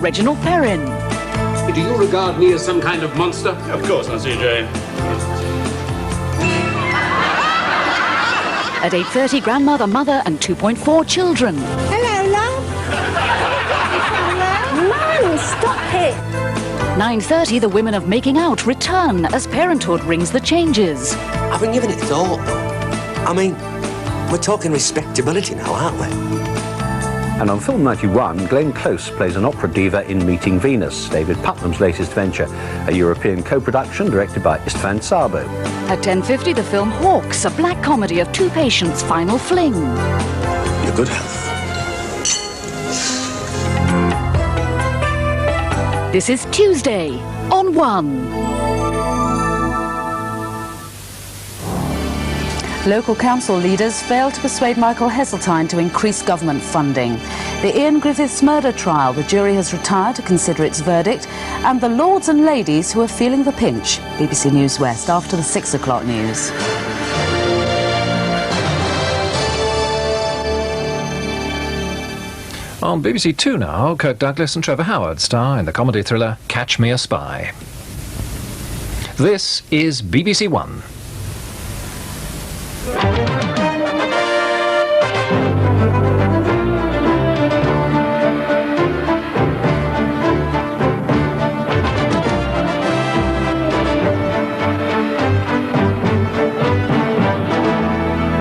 Reginald Perrin. Do you regard me as some kind of monster? Of course not, CJ. At 8:30, grandmother, mother and 2.4 children. Hello, love. Hello? Mum, stop it. 9:30, the women of making out return as parenthood rings the changes. I've been giving it thought, though. I mean, we're talking respectability now, aren't we? And on Film 91, Glenn Close plays an opera diva in Meeting Venus, David Putnam's latest venture, a European co-production directed by Istvan Sabo. At 10:50, the film Hawks, a black comedy of two patients' final fling. Your good health. This is Tuesday on 1. Local council leaders failed to persuade Michael Heseltine to increase government funding. The Ian Griffiths murder trial, the jury has retired to consider its verdict, and the lords and ladies who are feeling the pinch. BBC News West after the 6 o'clock news. On BBC Two now, Kirk Douglas and Trevor Howard star in the comedy thriller Catch Me a Spy. This is BBC One.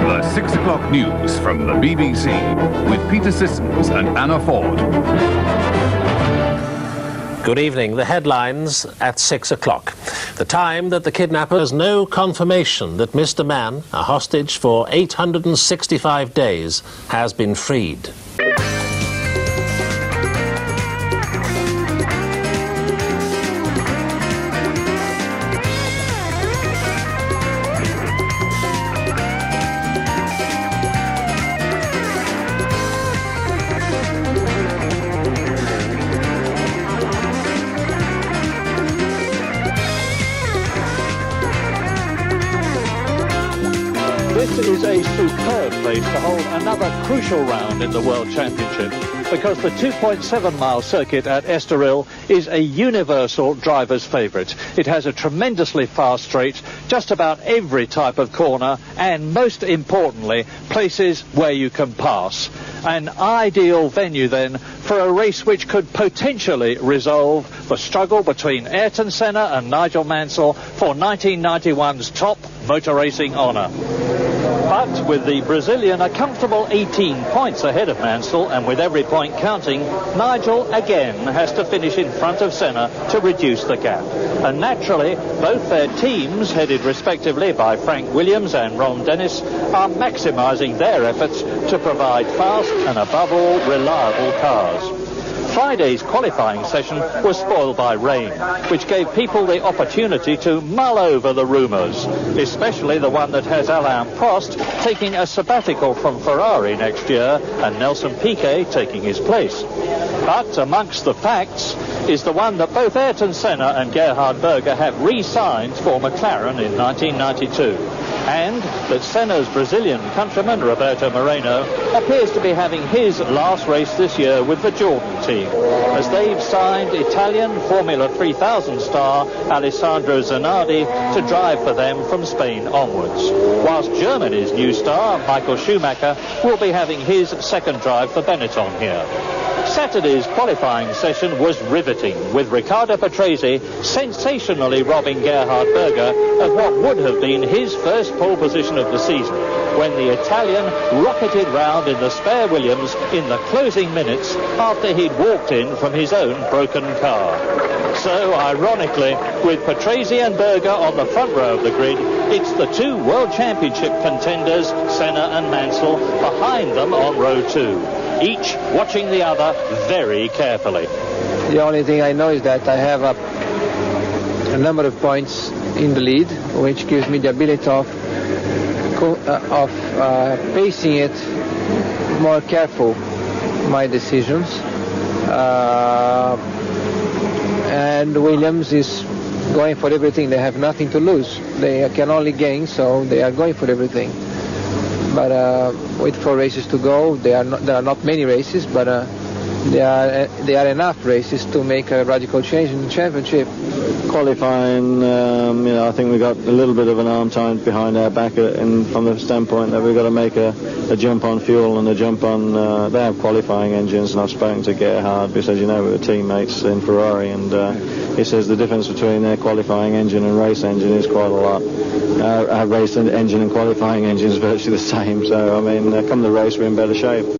The 6 o'clock news from the BBC with Peter Sissons and Anna Ford. Good evening. The headlines at 6 o'clock. The time that the kidnapper has no confirmation that Mr. Mann, a hostage for 865 days, has been freed. This is a superb place to hold another crucial round in the World Championship because the 2.7-mile circuit at Estoril is a universal driver's favourite. It has a tremendously fast straight, just about every type of corner, and most importantly, places where you can pass. An ideal venue then for a race which could potentially resolve the struggle between Ayrton Senna and Nigel Mansell for 1991's top motor racing honour. But with the Brazilian a comfortable 18 points ahead of Mansell, and with every point counting, Nigel again has to finish in front of Senna to reduce the gap. And naturally, both their teams, headed respectively by Frank Williams and Ron Dennis, are maximising their efforts to provide fast and, above all, reliable cars. Friday's qualifying session was spoiled by rain, which gave people the opportunity to mull over the rumours, especially the one that has Alain Prost taking a sabbatical from Ferrari next year and Nelson Piquet taking his place. But amongst the facts is the one that both Ayrton Senna and Gerhard Berger have re-signed for McLaren in 1992. And that Senna's Brazilian countryman, Roberto Moreno, appears to be having his last race this year with the Jordan team, as they've signed Italian Formula 3000 star Alessandro Zanardi to drive for them from Spain onwards, whilst Germany's new star, Michael Schumacher, will be having his second drive for Benetton here. Saturday's qualifying session was riveting, with Riccardo Patrese sensationally robbing Gerhard Berger of what would have been his first pole position of the season, when the Italian rocketed round in the spare Williams in the closing minutes after he'd walked in from his own broken car. So, ironically, with Patrese and Berger on the front row of the grid, it's the two World Championship contenders, Senna and Mansell, behind them on row 2, each watching the other very carefully. The only thing I know is that I have a number of points in the lead, which gives me the ability of pacing it more careful, my decisions. And Williams is going for everything. They have nothing to lose. They can only gain, so they are going for everything. But with 4 races to go, there are not many races, but There are enough races to make a radical change in the championship. Qualifying, I think we got a little bit of an arm tied behind our back from the standpoint that we've got to make a jump on fuel and a jump on. They have qualifying engines, and I've spoken to Gerhard because, as you know, we were teammates in Ferrari, and he says the difference between their qualifying engine and race engine is quite a lot. Our race engine and qualifying engine is virtually the same, so I mean, come the race, we're in better shape.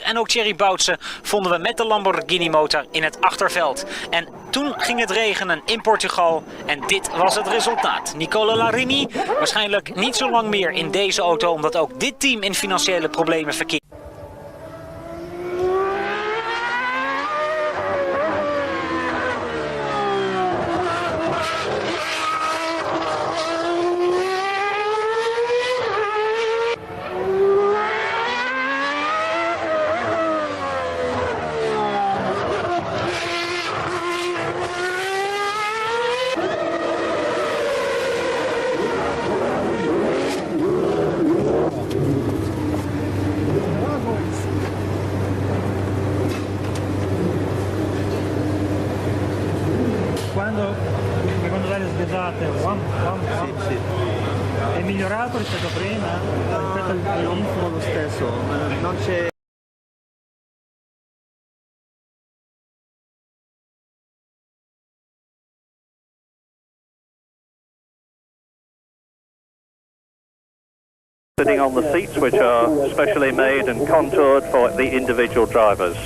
En ook Thierry Boutsen vonden we met de Lamborghini motor in het achterveld. En toen ging het regenen in Portugal en dit was het resultaat. Nicola Larini waarschijnlijk niet zo lang meer in deze auto, omdat ook dit team in financiële problemen verkeert. Quando dalle sbezzate, sì. È migliorato rispetto a prima? Rispetto un po' lo stesso, non c'è... Sitting on the seats, which are specially made and contoured for the individual drivers.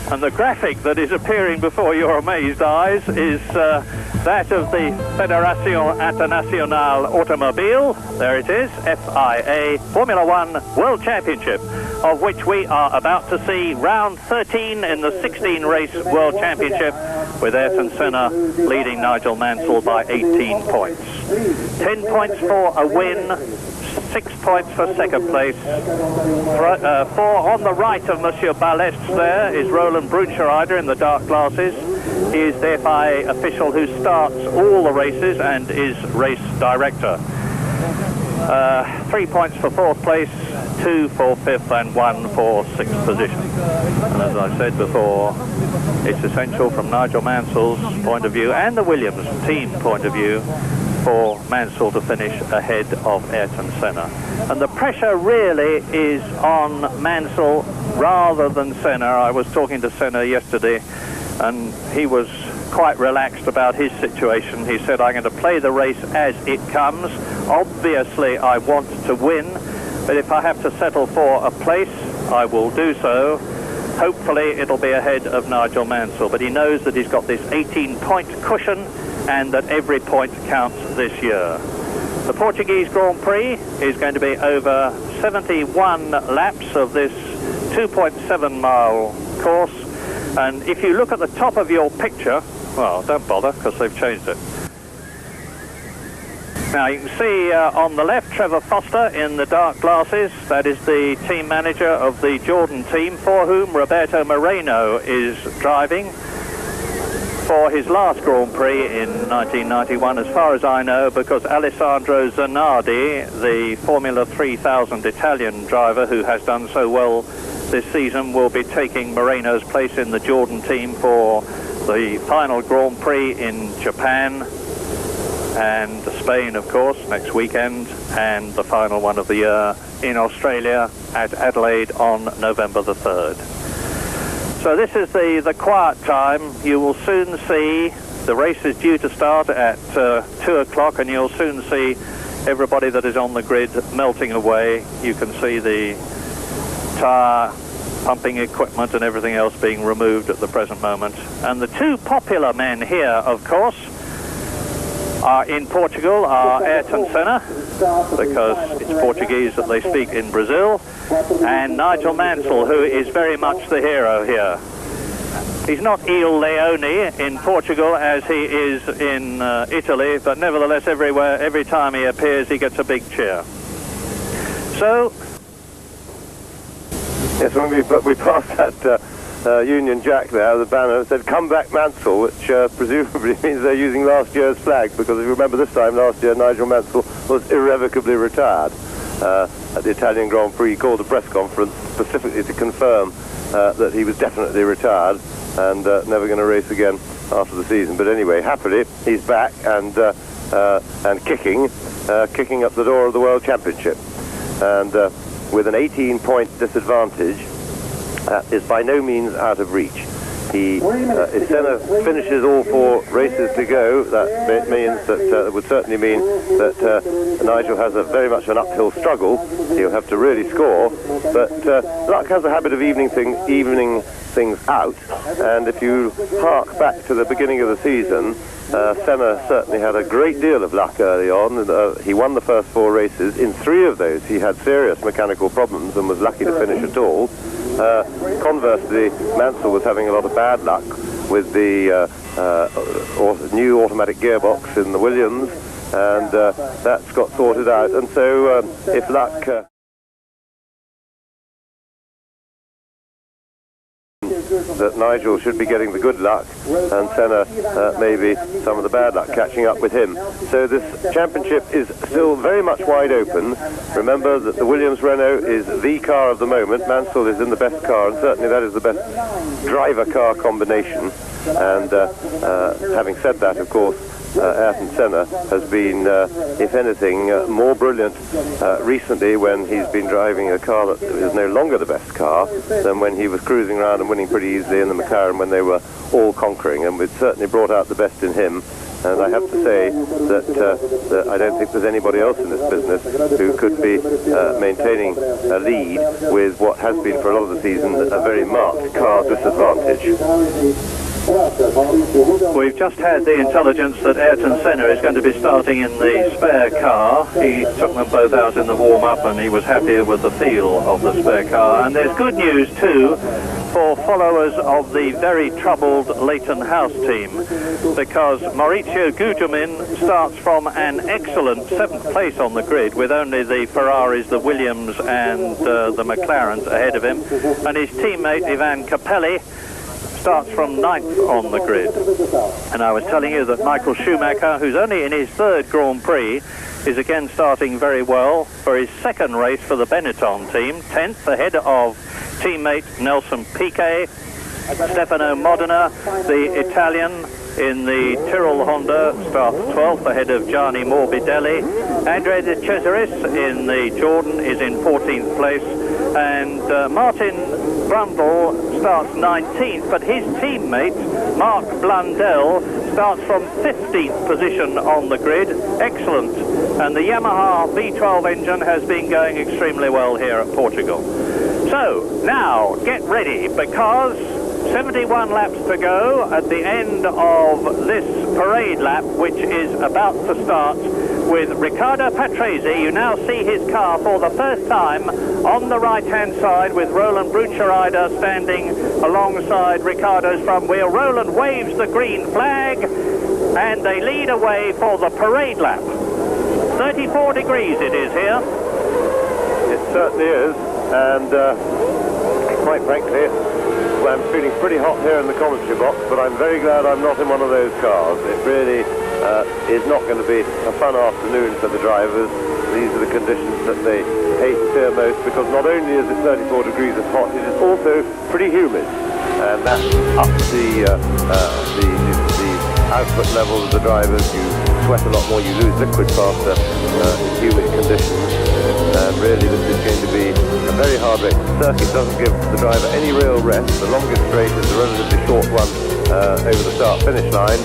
And the graphic that is appearing before your amazed eyes is that of the Federación Internacional Automobile. There it is, FIA Formula One World Championship, of which we are about to see round 13 in the 16-race World Championship, with Ayrton Senna leading Nigel Mansell by 18 points. 10 points for a win, 6 points for second place. 4 on the right of Monsieur Ballest there is Roland Brunschreider in the dark glasses. He is the FIA official who starts all the races and is race director. 3 points for fourth place, 2 for fifth and 1 for sixth position. And as I said before, it's essential from Nigel Mansell's point of view and the Williams team point of view for Mansell to finish ahead of Ayrton Senna. And the pressure really is on Mansell rather than Senna. I was talking to Senna yesterday and he was quite relaxed about his situation. He said, I'm going to play the race as it comes. Obviously I want to win, but if I have to settle for a place, I will do so. Hopefully it'll be ahead of Nigel Mansell, but he knows that he's got this 18-point cushion and that every point counts this year. The Portuguese Grand Prix is going to be over 71 laps of this 2.7-mile course, and if you look at the top of your picture, well, don't bother because they've changed it. Now you can see on the left Trevor Foster in the dark glasses. That is the team manager of the Jordan team, for whom Roberto Moreno is driving for his last Grand Prix in 1991, as far as I know, because Alessandro Zanardi, the Formula 3000 Italian driver who has done so well this season, will be taking Moreno's place in the Jordan team for the final Grand Prix in Japan and Spain, of course, next weekend, and the final one of the year in Australia at Adelaide on November the 3rd. So this is the quiet time. You will soon see the race is due to start at 2 o'clock, and you'll soon see everybody that is on the grid melting away. You can see the tyre pumping equipment and everything else being removed at the present moment. And the two popular men here, of course, are in Portugal are Ayrton Senna, because it's Portuguese that they speak in Brazil, and Nigel Mansell, who is very much the hero here. He's not Il Leone in Portugal as he is in Italy, but nevertheless every time he appears he gets a big cheer. So... Yes, when we passed that Union Jack there, the banner said "Come back Mansell," which presumably means they're using last year's flag, because if you remember this time last year Nigel Mansell was irrevocably retired at the Italian Grand Prix. He called a press conference specifically to confirm that he was definitely retired and never going to race again after the season. But anyway, happily, he's back and kicking up the door of the World Championship. And with an 18-point disadvantage, is by no means out of reach. If Senna finishes all 4 races to go, that means that would certainly mean that Nigel has very much an uphill struggle. He'll have to really score. But luck has a habit of evening things out. And if you hark back to the beginning of the season, Senna certainly had a great deal of luck early on. He won the first 4 races. In 3 of those, he had serious mechanical problems and was lucky to finish at all. Conversely, Mansell was having a lot of bad luck with the new automatic gearbox in the Williams, and that's got sorted out. And so if luck... that Nigel should be getting the good luck, and Senna maybe some of the bad luck catching up with him. So this championship is still very much wide open. Remember that the Williams Renault is the car of the moment. Mansell is in the best car, and certainly that is the best driver-car combination. And having said that, of course, Ayrton Senna has been, if anything, more brilliant recently when he's been driving a car that is no longer the best car than when he was cruising around and winning pretty easily in the McLaren when they were all conquering. And we've certainly brought out the best in him. And I have to say that I don't think there's anybody else in this business who could be maintaining a lead with what has been for a lot of the season a very marked car disadvantage. We've just had the intelligence that Ayrton Senna is going to be starting in the spare car. He took them both out in the warm-up and he was happier with the feel of the spare car. And there's good news too for followers of the very troubled Leighton House team, because Maurizio Gugelmin starts from an excellent 7th place on the grid with only the Ferraris, the Williams and the McLarens ahead of him, and his teammate Ivan Capelli starts from 9th on the grid. And I was telling you that Michael Schumacher, who's only in his 3rd Grand Prix, is again starting very well for his 2nd race for the Benetton team, 10th ahead of teammate Nelson Piquet. Stefano Modena, the Italian in the Tyrrell Honda, starts 12th ahead of Gianni Morbidelli. Andrea De Cesaris in the Jordan is in 14th place, and Martin Brundle starts 19th, but his teammate Mark Blundell starts from 15th position on the grid. Excellent. And the Yamaha V12 engine has been going extremely well here at Portugal. So now get ready, because 71 laps to go at the end of this parade lap, which is about to start with Riccardo Patrese. You now see his car for the first time on the right-hand side with Roland Brucherider standing alongside Riccardo's front wheel. Roland waves the green flag and they lead away for the parade lap. 34 degrees it is here. It certainly is, and quite frankly, I'm feeling pretty hot here in the commentary box, but I'm very glad I'm not in one of those cars. It really is not going to be a fun afternoon for the drivers. These are the conditions that they hate here most, because not only is it 34 degrees of hot, it is also pretty humid, and that ups the output level of the drivers. You sweat a lot more, you lose liquid faster in humid conditions. And really this is going to be a very hard race. The circuit doesn't give the driver any real rest. The longest straight is a relatively short one over the start-finish line.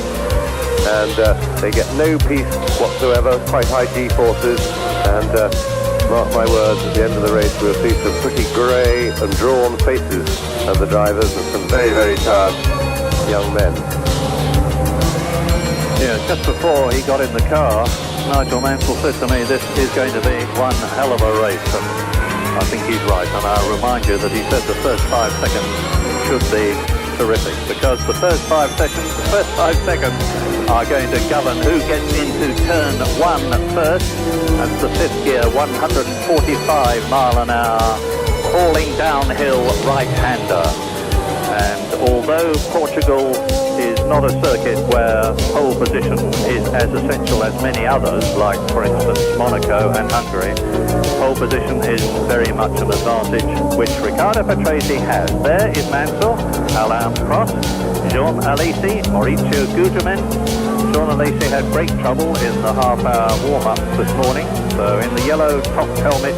And they get no peace whatsoever, quite high G-forces. And mark my words, at the end of the race we'll see some pretty grey and drawn faces of the drivers and some very, very tired young men. Yeah, just before he got in the car, Nigel Mansell said to me, this is going to be one hell of a race, and I think he's right. And I'll remind you that he said the first 5 seconds should be terrific, because the first 5 seconds are going to govern who gets into turn 1 first. That's the 5th gear, 145 mile an hour, falling downhill right-hander. And although Portugal is not not a circuit where pole position is as essential as many others, like, for instance, Monaco and Hungary. Pole position is very much an advantage, which Riccardo Patrese has. There is Mansell, Alain Prost, Jean Alesi, Maurizio Gugelmin. Jean Alesi had great trouble in the half-hour warm-up this morning, so in the yellow top helmet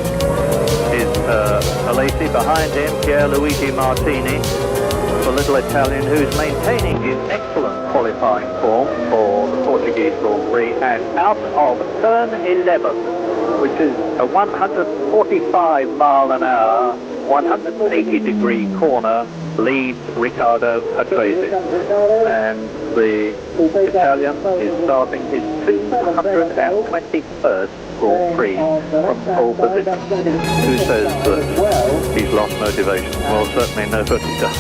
is Alesi. Behind him, Pierluigi Martini, the little Italian who's maintaining his excellent qualifying form for the Portuguese Grand Prix, and out of turn 11, which is a 145 mile an hour, 180 degree corner, leads Riccardo Patrese, and the Italian is starting his 221st Grand Prix from pole position. Who says that he's lost motivation? Well, certainly nobody does.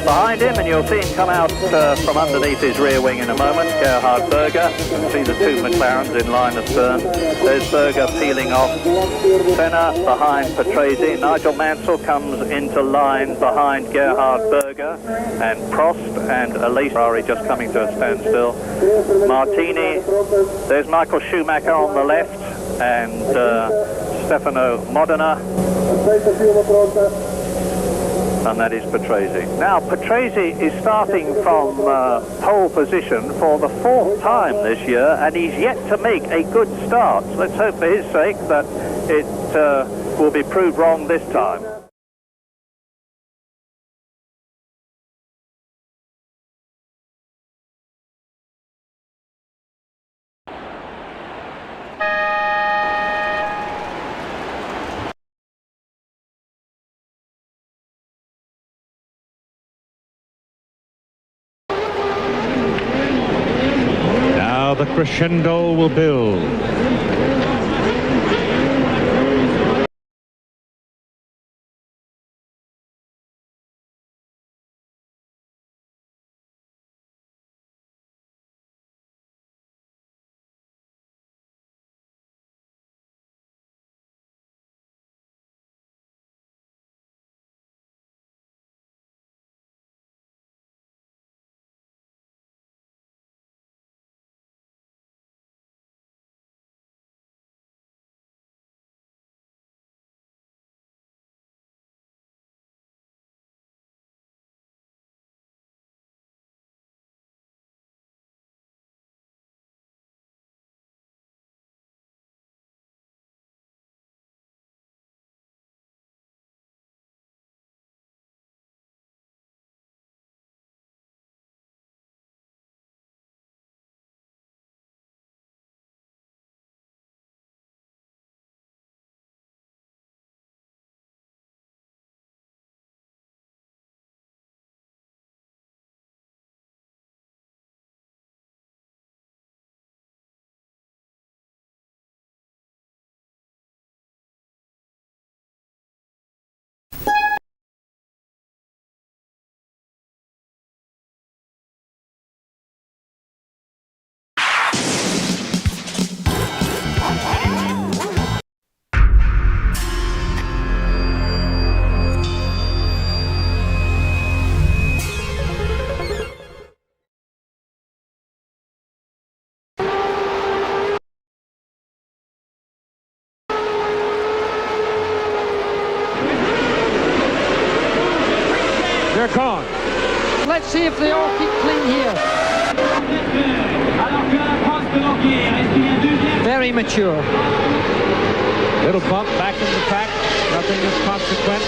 Behind him, and you'll see him come out from underneath his rear wing in a moment, Gerhard Berger. You can see the two McLarens in line astern. There's Berger peeling off. Senna behind Patrese. Nigel Mansell comes into line behind Gerhard Berger, and Prost and Alesi just coming to a standstill. Martini, there's Michael Schumacher on the left, and Stefano Modena, and that is Patrese. Now, Patrese is starting from pole position for the 4th time this year, and he's yet to make a good start. Let's hope for his sake that it will be proved wrong this time. The crescendo will build. They're gone. Let's see if they all keep clean here. Very mature. Little bump back in the pack. Nothing is consequent.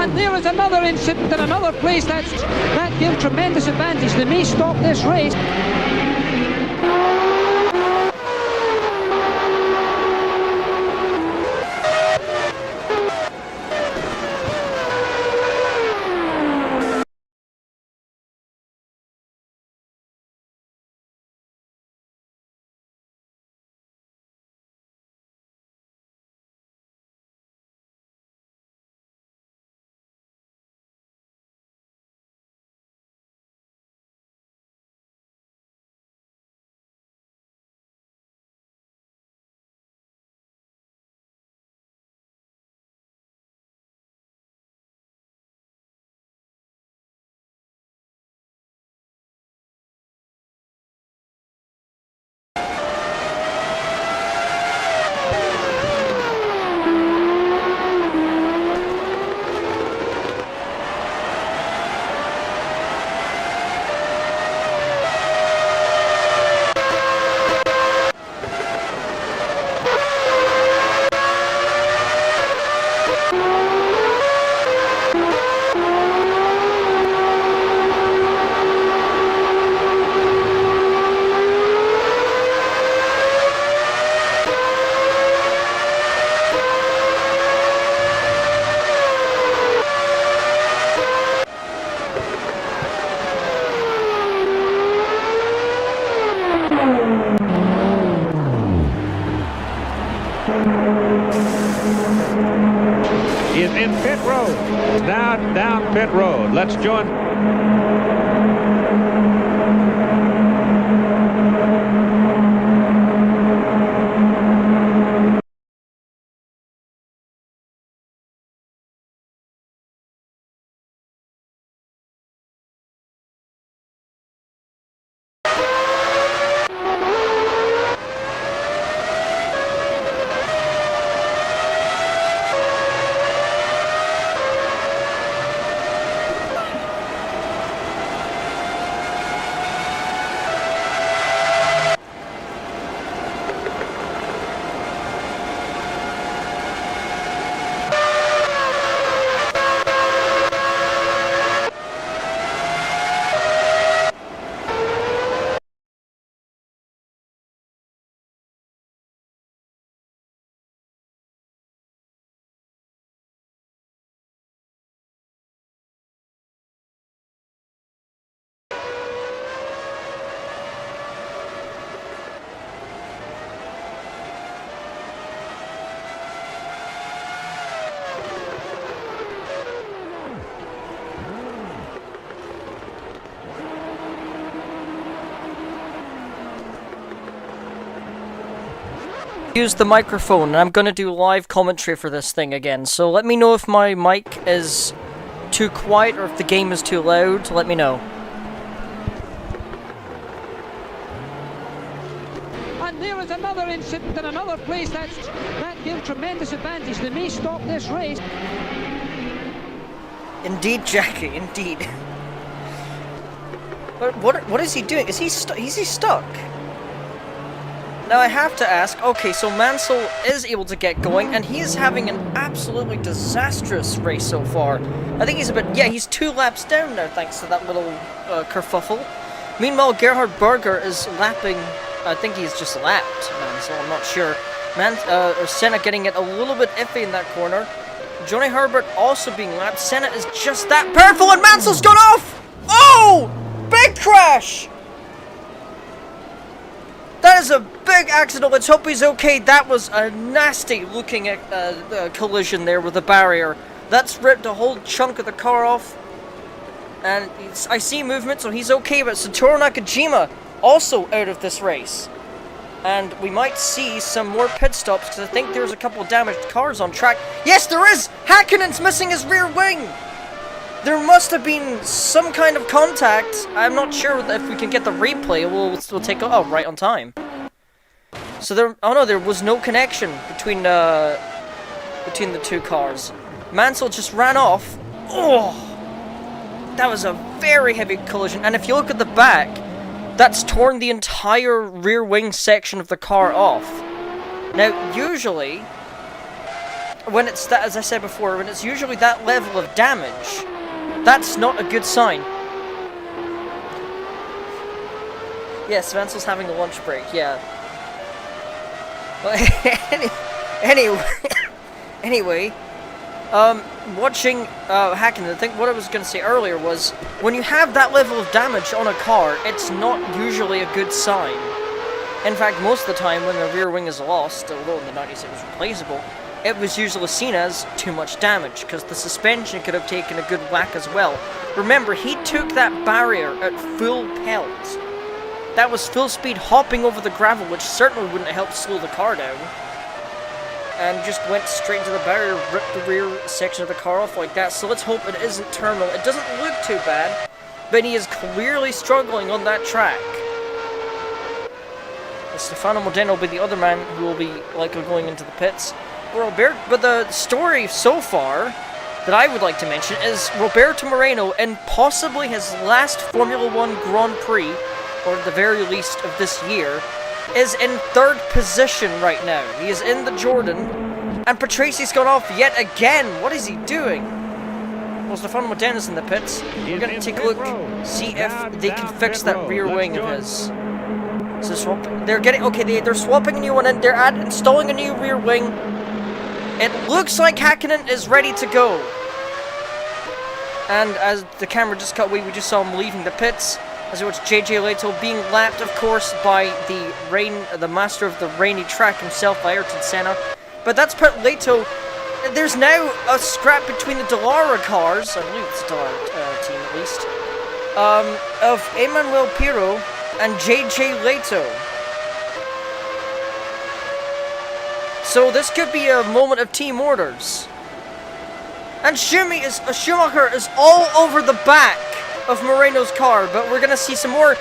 And there is another incident in another place that gives tremendous advantage. They may stop this race. Is in pit road. Now down pit road. Let's join. Use the microphone, and I'm gonna do live commentary for this thing again. So let me know if my mic is too quiet or if the game is too loud. Let me know. And there is another incident in another place that gives tremendous advantage. They may stop this race. Indeed, Jackie. Indeed. But what is he doing? Is he stuck? Now I have to ask, okay, so Mansell is able to get going, and he is having an absolutely disastrous race so far. I think he's he's 2 laps down now thanks to that little kerfuffle. Meanwhile, Gerhard Berger is lapping, I think he's just lapped Mansell, I'm not sure. Senna getting it a little bit iffy in that corner. Johnny Herbert also being lapped. Senna is just that powerful, and Mansell's gone off! Oh! Big crash! That is a big accident. Let's hope he's okay. That was a nasty looking collision there with the barrier. That's ripped a whole chunk of the car off. And I see movement, so he's okay. But Satoru Nakajima also out of this race. And we might see some more pit stops, because I think there's a couple of damaged cars on track. Yes, there is! Häkkinen's missing his rear wing! There must have been some kind of contact. I'm not sure if we can get the replay. We'll take it. Oh, right on time. So there was no connection between the 2 cars. Mansell just ran off. Oh, that was a very heavy collision. And if you look at the back, that's torn the entire rear wing section of the car off. Now, usually, when it's that, as I said before, when it's usually that level of damage, that's not a good sign. Yes, Mansell's having a lunch break, yeah. Well, anyway, watching Häkkinen, I think what I was going to say earlier was, when you have that level of damage on a car, it's not usually a good sign. In fact, most of the time when the rear wing is lost, although in the 90s it was replaceable, it was usually seen as too much damage, because the suspension could have taken a good whack as well. Remember, he took that barrier at full pelt. That was full speed hopping over the gravel, which certainly wouldn't have helped slow the car down. And just went straight into the barrier, ripped the rear section of the car off like that. So let's hope it isn't terminal. It doesn't look too bad, but he is clearly struggling on that track. Stefano Modena will be the other man who will be likely going into the pits. But the story so far that I would like to mention is Roberto Moreno, in possibly his last Formula 1 Grand Prix, or at the very least of this year, is in 3rd position right now. He is in the Jordan, and Patrici's gone off yet again. What is he doing? Well, Stefano Modena's in the pits. We're going to take a look, see if they can fix that rear wing of his. So they're swapping a new one in. They're installing a new rear wing. It looks like Häkkinen is ready to go. And as the camera just cut away, we just saw him leaving the pits. As we watch JJ Leto being lapped, of course, by the master of the rainy track himself, Ayrton Senna. But that's put Leto. There's now a scrap between the Dallara cars, I believe it's a Dallara team at least, of Emanuel Pirro and JJ Leto. So this could be a moment of team orders. And Schumacher is all over the back of Moreno's car, but we're going to see some more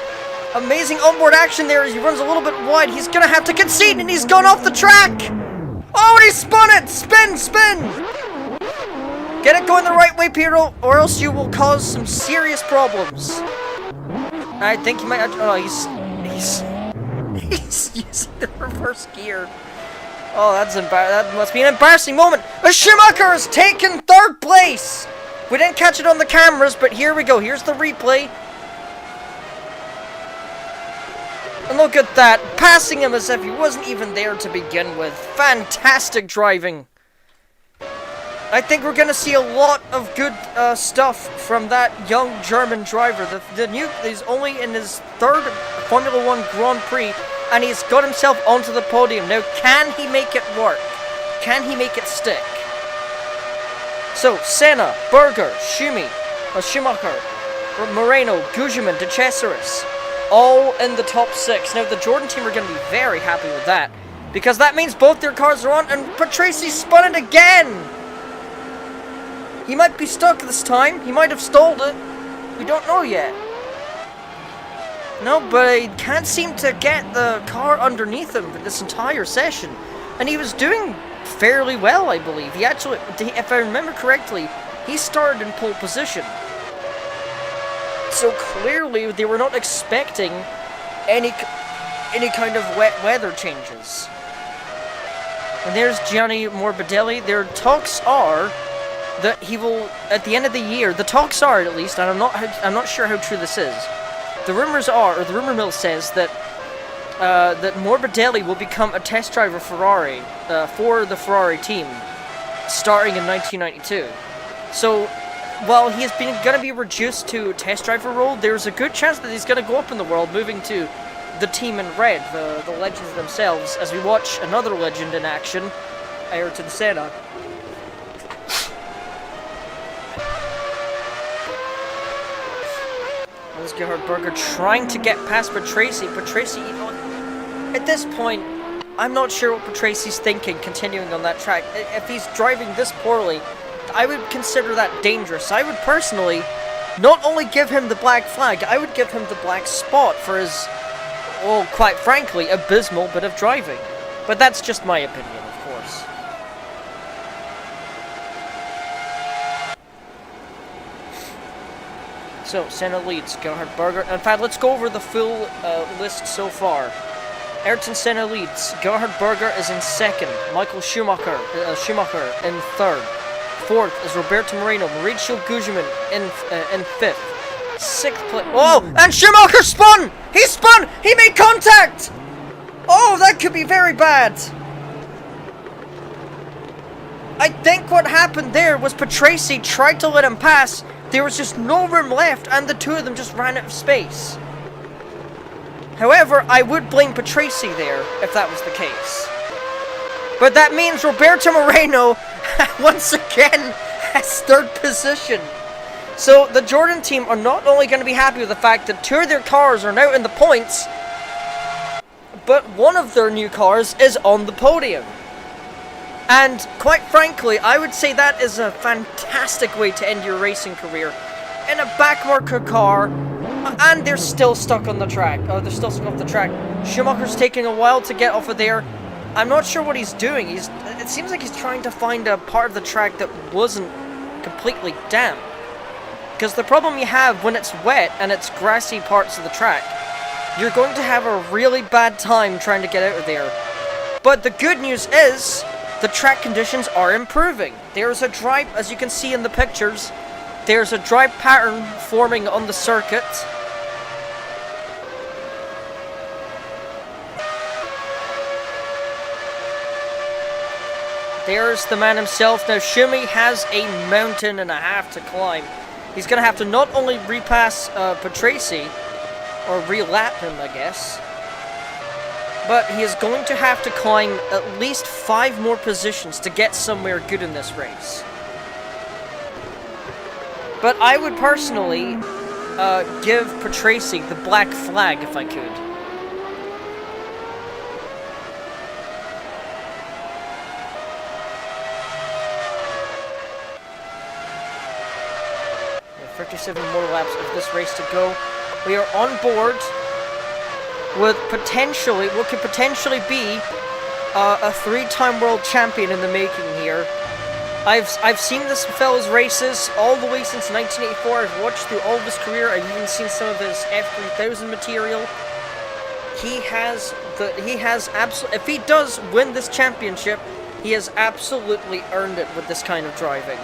amazing onboard action there as he runs a little bit wide. He's going to have to concede, and he's gone off the track! Oh, and he spun it! Spin, spin! Get it going the right way, Pirro, or else you will cause some serious problems. I think he might... Oh, he's using the reverse gear. Oh, that must be an embarrassing moment. Schumacher has taken 3rd place. We didn't catch it on the cameras, but here we go. Here's the replay. And look at that, passing him as if he wasn't even there to begin with. Fantastic driving. I think we're going to see a lot of good stuff from that young German driver. He's only in his 3rd Formula 1 Grand Prix, and he's got himself onto the podium. Now, can he make it work? Can he make it stick? So, Senna, Berger, Schumacher, Moreno, Gugelmin, De Cesaris, all in the top 6. Now, the Jordan team are going to be very happy with that. Because that means both their cars are on, and Patrese spun it again! He might be stuck this time. He might have stalled it. We don't know yet. No, but he can't seem to get the car underneath him for this entire session. And he was doing fairly well, I believe. He actually, if I remember correctly, he started in pole position. So clearly they were not expecting any kind of wet weather changes. And there's Gianni Morbidelli. Their talks are that he will, at the end of the year, the talks are at least, and I'm not sure how true this is. The rumors are, or the rumor mill says that that Morbidelli will become a test driver Ferrari for the Ferrari team, starting in 1992. So, while he is going to be reduced to a test driver role, there's a good chance that he's going to go up in the world, moving to the team in red, the legends themselves, as we watch another legend in action, Ayrton Senna. There's Gerhard Berger trying to get past Patrese. Patrese, at this point, I'm not sure what Patrase's thinking continuing on that track. If he's driving this poorly, I would consider that dangerous. I would personally not only give him the black flag, I would give him the black spot for his, well, quite frankly, abysmal bit of driving. But that's just my opinion, of course. So, Senna leads, Gerhard Berger. In fact, let's go over the full list so far. Ayrton Senna leads, Gerhard Berger is in second, Michael Schumacher in third. Fourth is Roberto Moreno, Mauricio Gugelmin in fifth. Sixth place. Oh, and Schumacher spun! He spun! He made contact! Oh, that could be very bad. I think what happened there was Patrese tried to let him pass. There was just no room left, and the two of them just ran out of space. However, I would blame Patrese there if that was the case. But that means Roberto Moreno once again has third position. So the Jordan team are not only going to be happy with the fact that two of their cars are now in the points, but one of their new cars is on the podium. And quite frankly, I would say that is a fantastic way to end your racing career. In a backmarker car, and they're still stuck on the track. Oh, they're still stuck off the track. Schumacher's taking a while to get off of there. I'm not sure what he's doing. It seems like he's trying to find a part of the track that wasn't completely damp. Because the problem you have when it's wet and it's grassy parts of the track, you're going to have a really bad time trying to get out of there. But the good news is, the track conditions are improving. There's a dry, as you can see in the pictures, there's a dry pattern forming on the circuit. There's the man himself. Now, Schumi has a mountain and a half to climb. He's going to have to not only repass Patrese, or relap him, I guess, but he is going to have to climb at least 5 more positions to get somewhere good in this race. But I would personally give Patrese the black flag if I could. We have 57 more laps of this race to go. We are on board with potentially, what could potentially be a 3-time world champion in the making here. I've seen this fellow's races all the way since 1984. I've watched through all of his career. I've even seen some of his F3000 material. He has absolutely, if he does win this championship, he has absolutely earned it with this kind of driving.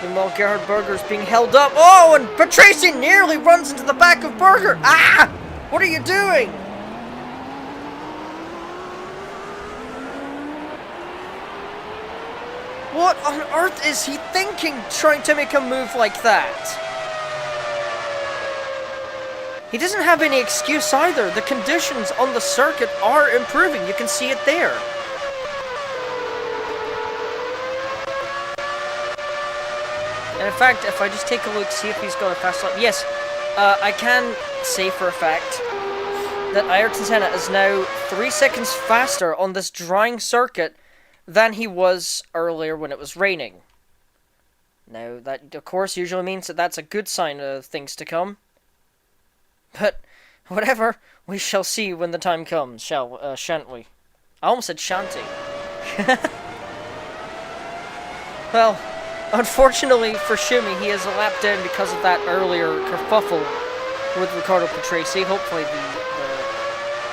Meanwhile, Gerhard Berger is being held up. Oh, and Patrese nearly runs into the back of Berger. Ah! What are you doing? What on earth is he thinking, trying to make a move like that? He doesn't have any excuse either. The conditions on the circuit are improving. You can see it there. And in fact, if I just take a look, see if he's got a fast lap. Yes, I can say for a fact that Ayrton Senna is now 3 seconds faster on this drying circuit than he was earlier when it was raining. Now, that, of course, usually means that that's a good sign of things to come. But, whatever, we shall see when the time comes, shan't we? I almost said shanty. Well, unfortunately for Schumi, he is a lap down because of that earlier kerfuffle with Riccardo Patrese. Hopefully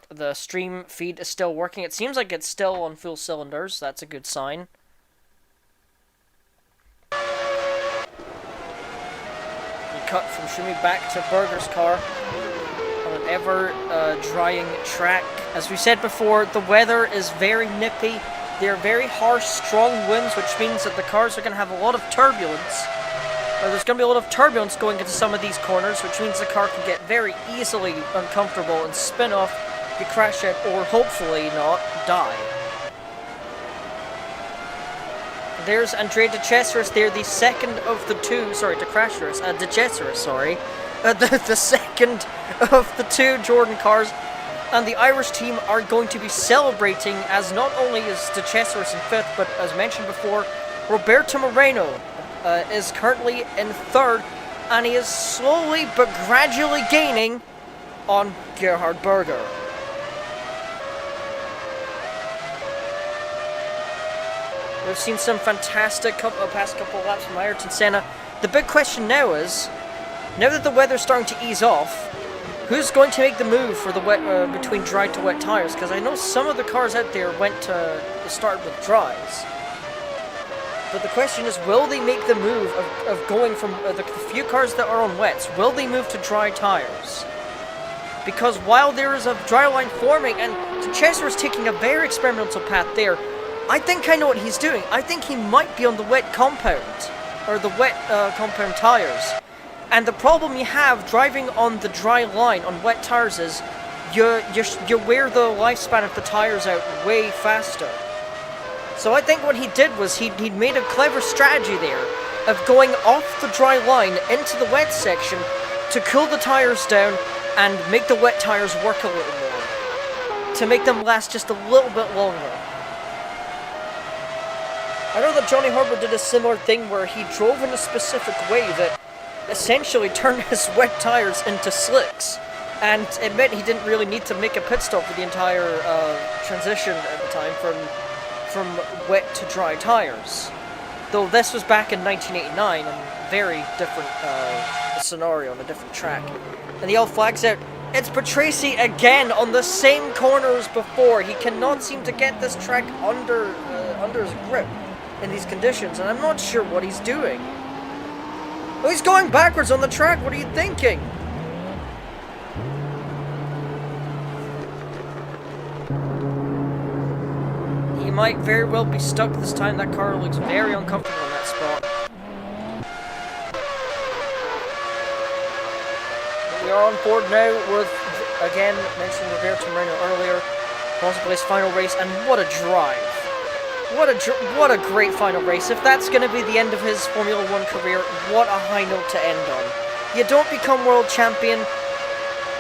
the stream feed is still working. It seems like it's still on full cylinders. That's a good sign. We cut from Schumi back to Berger's car on an ever-drying track. As we said before, the weather is very nippy. They're very harsh, strong winds, which means that the cars are going to have a lot of turbulence. There's going to be a lot of turbulence going into some of these corners, which means the car can get very easily uncomfortable and spin off, you crash out, or hopefully not, die. There's Andrea De Cesaris there, the second of the two, sorry, De Cesaris, sorry. The second of the two Jordan cars. And the Irish team are going to be celebrating, as not only is De Cesaris in 5th, but as mentioned before, Roberto Moreno is currently in 3rd, and he is slowly but gradually gaining on Gerhard Berger. We've seen some fantastic past couple of laps from Ayrton Senna. The big question now is, now that the weather's starting to ease off, who's going to make the move for the wet between dry to wet tires? Because I know some of the cars out there went to start with dries. But the question is, will they make the move of going from the few cars that are on wets, will they move to dry tires? Because while there is a dry line forming, and De Cesaris is taking a very experimental path there, I think I know what he's doing. I think he might be on the wet compound, or the wet compound tires. And the problem you have driving on the dry line on wet tires is you wear the lifespan of the tires out way faster. So I think what he did was he'd made a clever strategy there of going off the dry line into the wet section to cool the tires down and make the wet tires work a little more, to make them last just a little bit longer. I know that Johnny Herbert did a similar thing where he drove in a specific way that essentially turned his wet tires into slicks, and it meant he didn't really need to make a pit stop for the entire transition at the time from wet to dry tires. Though this was back in 1989, and very different scenario on a different track. And the yellow flag's out. It's Patrese again on the same corner as before. He cannot seem to get this track under his grip in these conditions, and I'm not sure what he's doing. Oh, he's going backwards on the track. What are you thinking? He might very well be stuck this time. That car looks very uncomfortable in that spot. But we are on board now with, again, mentioned Roberto Moreno earlier, possibly his final race, and what a drive. What a great final race. If that's going to be the end of his Formula 1 career, what a high note to end on. You don't become world champion,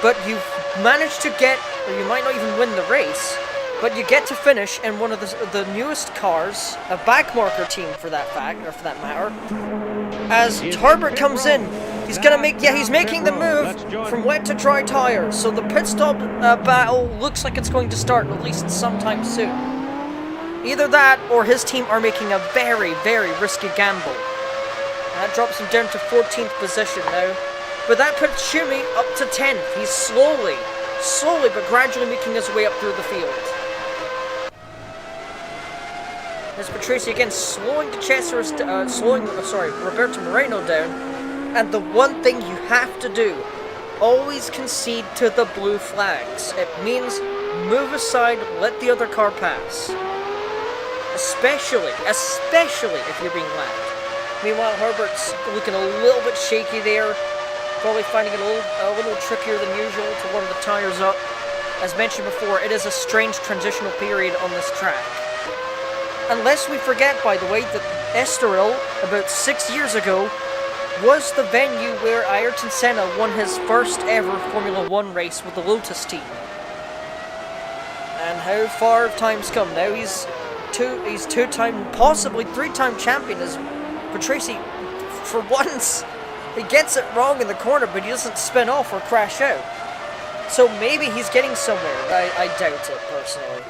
but you've managed to get, or you might not even win the race, but you get to finish in one of the newest cars, a backmarker team for that fact, or for that matter. As Herbert comes in, he's gonna make, he's making the move from wet to dry tires, so the pit stop battle looks like it's going to start at least sometime soon. Either that, or his team are making a very, very risky gamble. And that drops him down to 14th position now. But that puts Schumi up to 10th. He's slowly but gradually making his way up through the field. There's Patrese again slowing De Cesaris, Roberto Moreno down. And the one thing you have to do, always concede to the blue flags. It means move aside, let the other car pass. Especially if you're being lapped. Meanwhile, Herbert's looking a little bit shaky there, probably finding it a little trickier than usual to warm the tires up. As mentioned before, it is a strange transitional period on this track. Unless we forget, by the way, that Estoril, about 6 years ago, was the venue where Ayrton Senna won his first ever Formula 1 race with the Lotus team. how far have times come? Now he's two-time, possibly three-time champion. As Patrese, for once, he gets it wrong in the corner, but he doesn't spin off or crash out. So maybe he's getting somewhere. I doubt it, personally.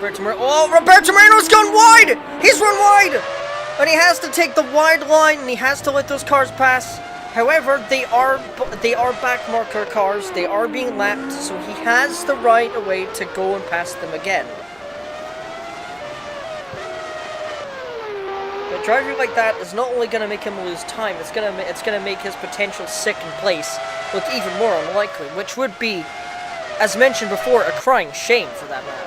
Roberto Moreno's gone wide! He's run wide! And he has to take the wide line, and he has to let those cars pass. However, they are back marker cars. They are being lapped, so he has the right of way to go and pass them again. But driving like that is not only going to make him lose time, it's going to make his potential second place look even more unlikely, which would be, as mentioned before, a crying shame for that man.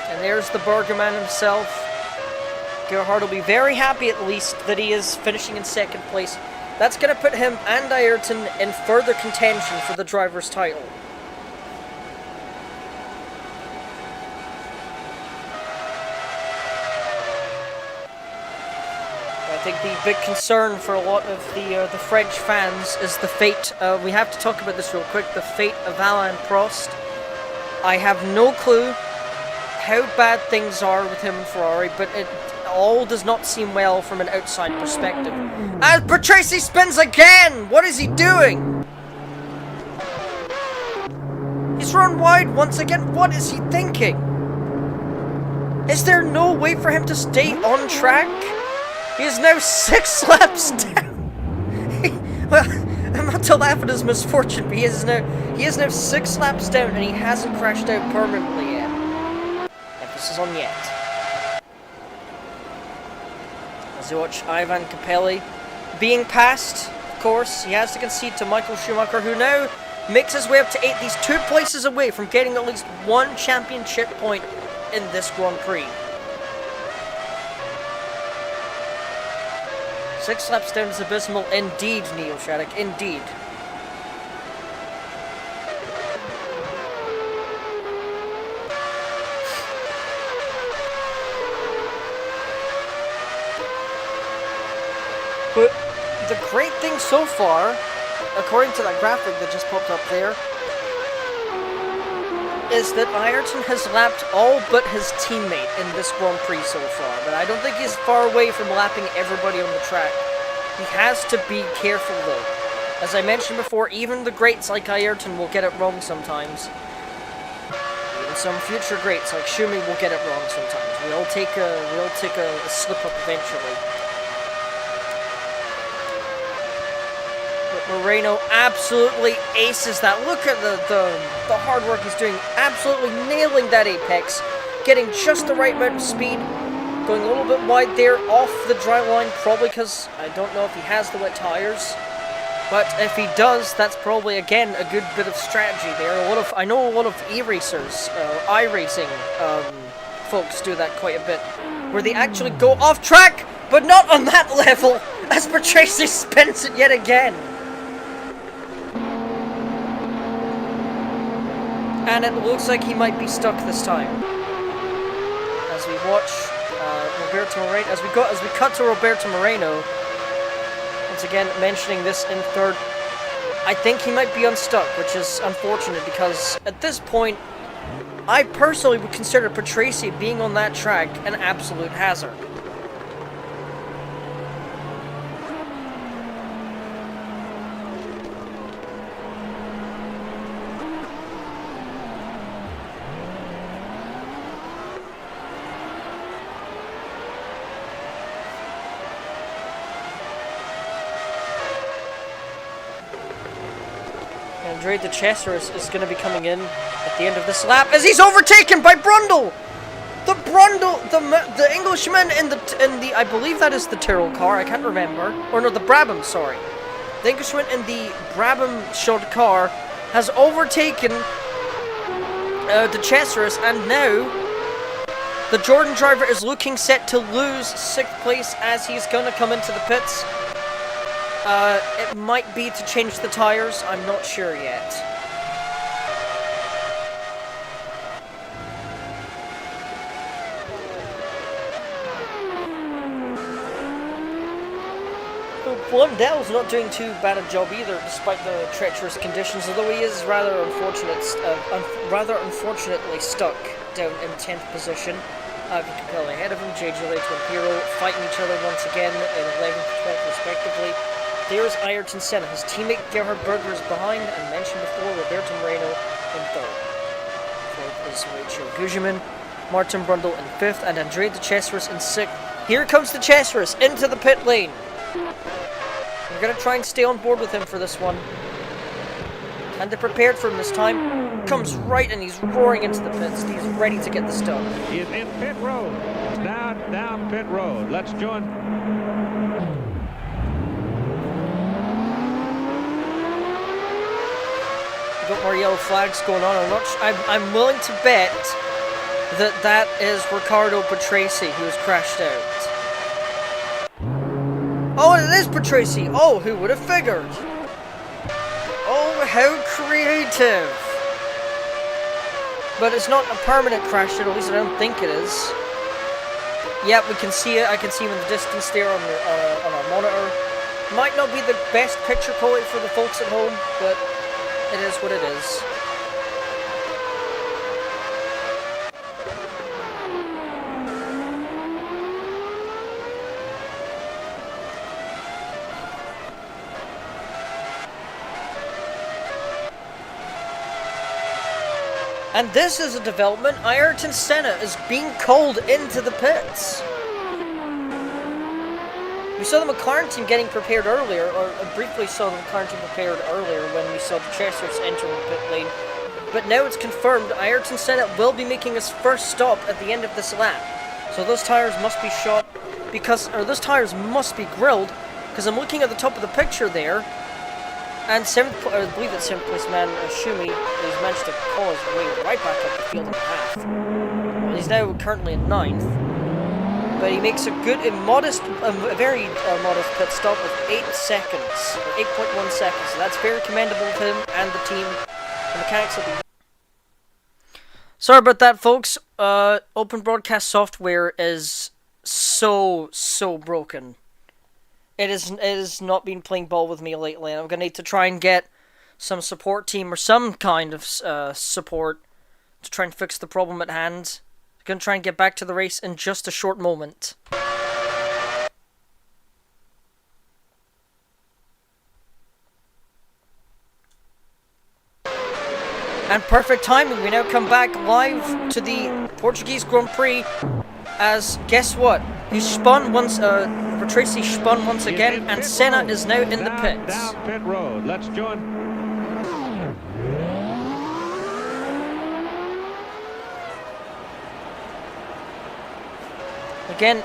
And there's the burger man himself. Gerhard will be very happy at least that he is finishing in second place. That's going to put him and Ayrton in further contention for the driver's title. I think the big concern for a lot of the French fans is the fate. We have to talk about this real quick. The fate of Alain Prost. I have no clue how bad things are with him and Ferrari, but it all does not seem well from an outside perspective. As Patrese spins again! What is he doing? He's run wide once again. What is he thinking? Is there no way for him to stay on track? He is now 6 laps down. Well, I'm not to laugh at his misfortune, but he is now 6 laps down, and he hasn't crashed out permanently yet. Emphasis on yet. As you watch Ivan Capelli being passed, of course, he has to concede to Michael Schumacher, who now makes his way up to 8. He's 2 places away from getting at least 1 championship point in this Grand Prix. 6 laps down is abysmal indeed, Neil Shattuck, indeed. But the great thing so far, according to that graphic that just popped up there, is that Ayrton has lapped all but his teammate in this Grand Prix so far. But I don't think he's far away from lapping everybody on the track. He has to be careful though. As I mentioned before, even the greats like Ayrton will get it wrong sometimes. Even some future greats like Schumi will get it wrong sometimes. We all take a slip up eventually. Moreno absolutely aces that. Look at the hard work he's doing. Absolutely nailing that apex. Getting just the right amount of speed. Going a little bit wide there off the dry line. Probably because I don't know if he has the wet tires. But if he does, that's probably, again, a good bit of strategy there. I know a lot of e-racers, iRacing folks do that quite a bit. Where they actually go off track, but not on that level. As Patrese spins it yet again. And it looks like he might be stuck this time. As we watch Roberto Moreno, as we cut to Roberto Moreno, once again mentioning this in third, I think he might be unstuck, which is unfortunate because at this point, I personally would consider Patrese being on that track an absolute hazard. Andre de Chester is going to be coming in at the end of this lap as he's overtaken by Brundle. The Englishman in the I believe that is the Tyrrell car. I can't remember. Or no, the Brabham. Sorry, the Englishman in the Brabham shod car has overtaken de Chester, and now the Jordan driver is looking set to lose 6th place as he's going to come into the pits. It might be to change the tires, I'm not sure yet. Blundel's not doing too bad a job either, despite the treacherous conditions, although he is rather unfortunately stuck down in 10th position. Capella ahead of him, JJ Leto and Piro fighting each other once again in 11th and 12th respectively. There's Ayrton Senna. His teammate Gerhard Berger is behind, and mentioned before, Roberto Moreno in 3rd. 4th is Rachel Gugeman, Martin Brundle in 5th, and Andre de Cesaris in 6th. Here comes de Cesaris into the pit lane. We're going to try and stay on board with him for this one. And they're prepared for him this time. Comes right and he's roaring into the pits. He's ready to get this done. He's in pit road. Down pit road. Let's join. We've got more yellow flags going on. I'm willing to bet that is Riccardo Patrese who has crashed out. Oh, it is Patrese! Oh, who would have figured? Oh, how creative! But it's not a permanent crash, at least I don't think it is. Yeah, we can see it. I can see him in the distance there on our monitor. Might not be the best picture quality for the folks at home, but it is what it is. And this is a development. Ayrton Senna is being called into the pits. We saw the McLaren team getting prepared earlier, or briefly saw the McLaren team prepared earlier when we saw the Chessers entering the pit lane. But now it's confirmed Ayrton Senna will be making his first stop at the end of this lap. So those tires must be shot or those tires must be grilled, because I'm looking at the top of the picture there. And I believe that 7th place man, Shumi, has managed to call his way right back up the field in half. Well, he's now currently in 9th. But he makes a very modest pit stop with 8 seconds, or 8.1 seconds. So that's very commendable of him and the team. The mechanics will be... Sorry about that, folks. Open broadcast software is so broken. It has not been playing ball with me lately, and I'm going to need to try and get some support team or some kind of support to try and fix the problem at hand. I'm going to try and get back to the race in just a short moment. And perfect timing, we now come back live to the Portuguese Grand Prix as, guess what? He spun once, Patrese spun once again, and Senna is now in the pits. Down pit road. Let's join. Again,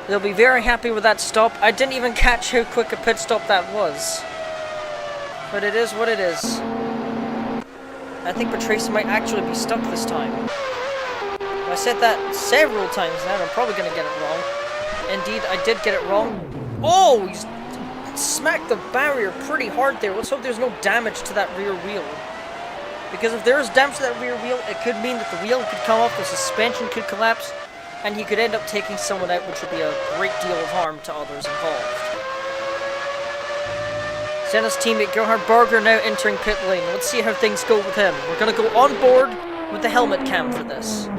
they'll be very happy with that stop. I didn't even catch how quick a pit stop that was. But it is what it is. I think Patrese might actually be stuck this time. I said that several times now, and I'm probably going to get it wrong. Indeed, I did get it wrong. Oh, he's smacked the barrier pretty hard there. Let's hope there's no damage to that rear wheel. Because if there is damage to that rear wheel, it could mean that the wheel could come off, the suspension could collapse, and he could end up taking someone out, which would be a great deal of harm to others involved. Senna's teammate Gerhard Berger now entering pit lane. Let's see how things go with him. We're going to go on board with the helmet cam for this.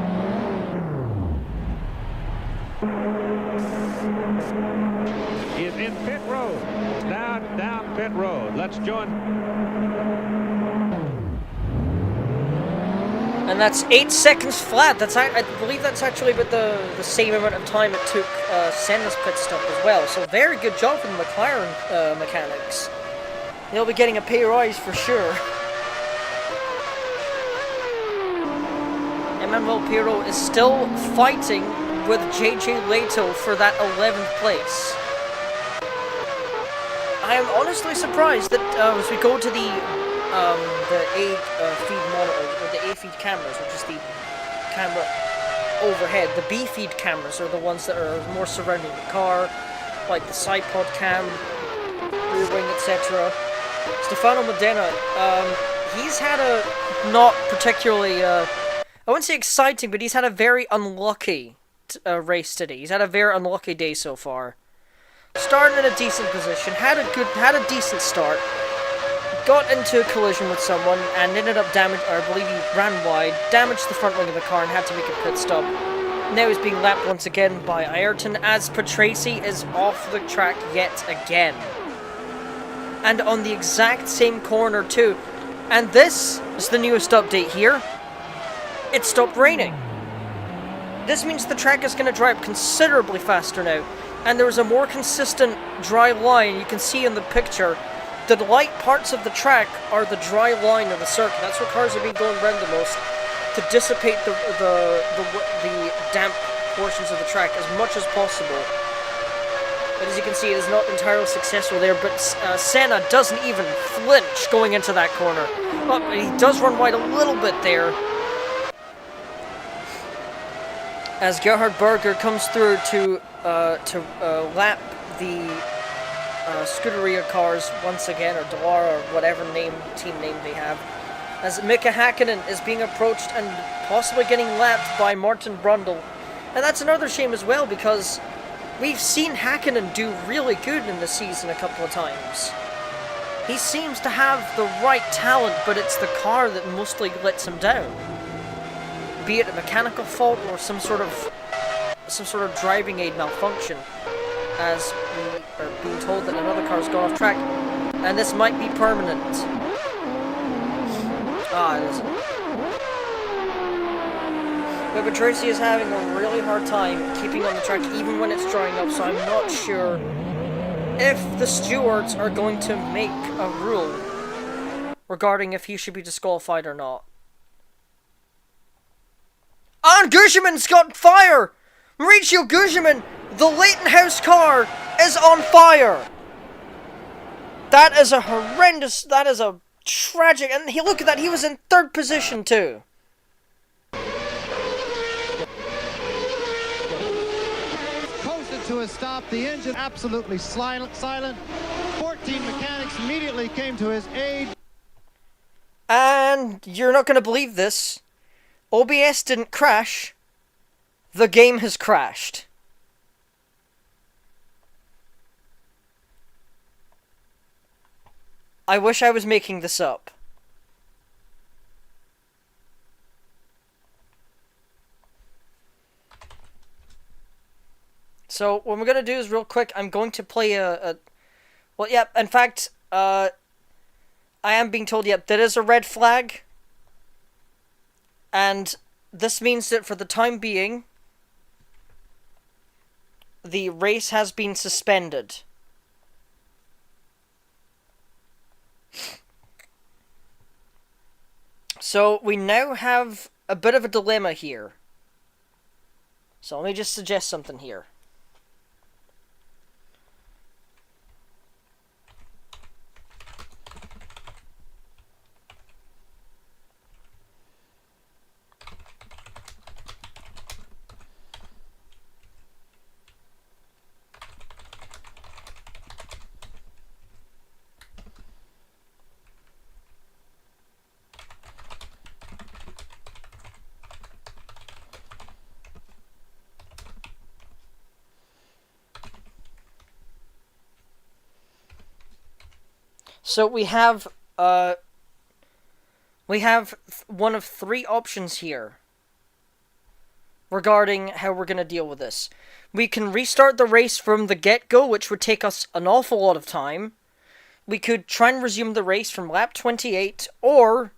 He's in pit road. Down pit road. Let's join. And that's 8 seconds flat. I believe that's actually about the same amount of time it took Senna's pit stop as well. So very good job from the McLaren mechanics. They'll be getting a pay rise for sure. Emmanuel Pirro is still fighting with JJ Leto for that 11th place. I am honestly surprised that as we go to the A-feed monitor, or the A-feed cameras, which is the camera overhead, the B-feed cameras are the ones that are more surrounding the car, like the side pod cam. rear wing, etc. Stefano Modena, he's had a not particularly, I wouldn't say exciting, but he's had a very unlucky race today. He's had a very unlucky day so far. Started in a decent position, had a decent start, got into a collision with someone, and ended up I believe he ran wide, damaged the front wing of the car, and had to make a pit stop. Now he's being lapped once again by Ayrton, as Patrese is off the track yet again. And on the exact same corner too. And this is the newest update here. It stopped raining. This means the track is going to dry up considerably faster now. And there's a more consistent dry line. You can see in the picture, the light parts of the track are the dry line of the circuit. That's where cars are being going around the most, to dissipate the damp portions of the track as much as possible. But as you can see, it is not entirely successful there, but Senna doesn't even flinch going into that corner. But he does run wide a little bit there, as Gerhard Berger comes through to lap the Scuderia cars once again, or Dallara, or whatever team name they have, as Mika Hakkinen is being approached and possibly getting lapped by Martin Brundle. And that's another shame as well, because we've seen Hakkinen do really good in the season a couple of times. He seems to have the right talent, but it's the car that mostly lets him down. Be it a mechanical fault or some sort of driving aid malfunction, as we are being told that another car's gone off track, and this might be permanent. Ah, it isn't. But Patrese is having a really hard time keeping on the track even when it's drying up, so I'm not sure if the stewards are going to make a rule regarding if he should be disqualified or not. And Gugelmin's got fire! Mauricio Gugelmin, the Leighton House car, is on fire! That is a horrendous, that is a tragic, and look at that, he was in third position too. Coasted to a stop, the engine absolutely silent. 14 mechanics immediately came to his aid. And you're not going to believe this. OBS didn't crash. The game has crashed. I wish I was making this up. So, what we're going to do is real quick, I'm going to play well, yeah, in fact, I am being told, yep, that is a red flag. And this means that for the time being, the race has been suspended. So we now have a bit of a dilemma here. So let me just suggest something here. So we have one of three options here regarding how we're going to deal with this. We can restart the race from the get-go, which would take us an awful lot of time. We could try and resume the race from lap 28, or,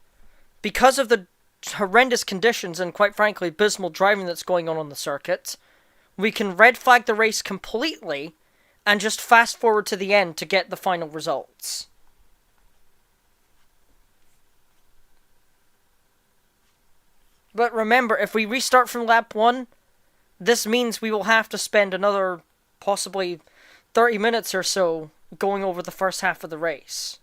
because of the horrendous conditions and, quite frankly, abysmal driving that's going on the circuit, we can red flag the race completely and just fast forward to the end to get the final results. But remember, if we restart from lap 1, this means we will have to spend another possibly 30 minutes or so going over the first half of the race.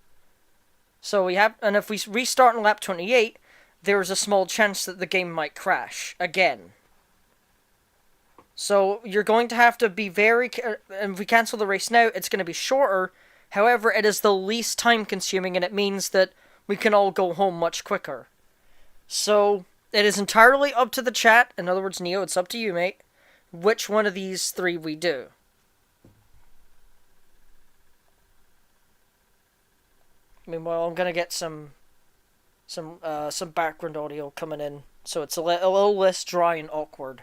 So and if we restart in lap 28, there is a small chance that the game might crash again. So you're going to have to be very, and if we cancel the race now, it's going to be shorter. However, it is the least time consuming, and it means that we can all go home much quicker. So, it is entirely up to the chat. In other words, Neo, it's up to you, mate. Which one of these three we do. Meanwhile, I'm gonna get some background audio coming in, so it's a little less dry and awkward.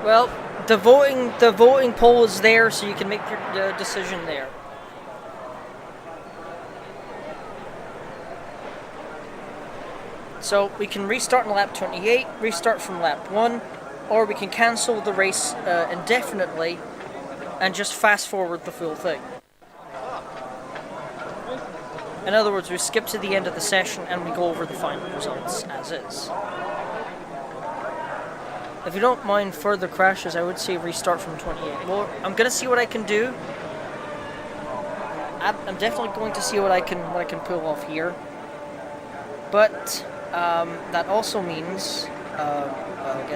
Well, the voting poll is there, so you can make your decision there. So we can restart in lap 28, restart from lap 1, or we can cancel the race indefinitely and just fast forward the full thing. In other words, we skip to the end of the session and we go over the final results as is. If you don't mind further crashes, I would say restart from 28. Well, I'm gonna see what I can do. I'm definitely going to see what I can pull off here. But that also means, I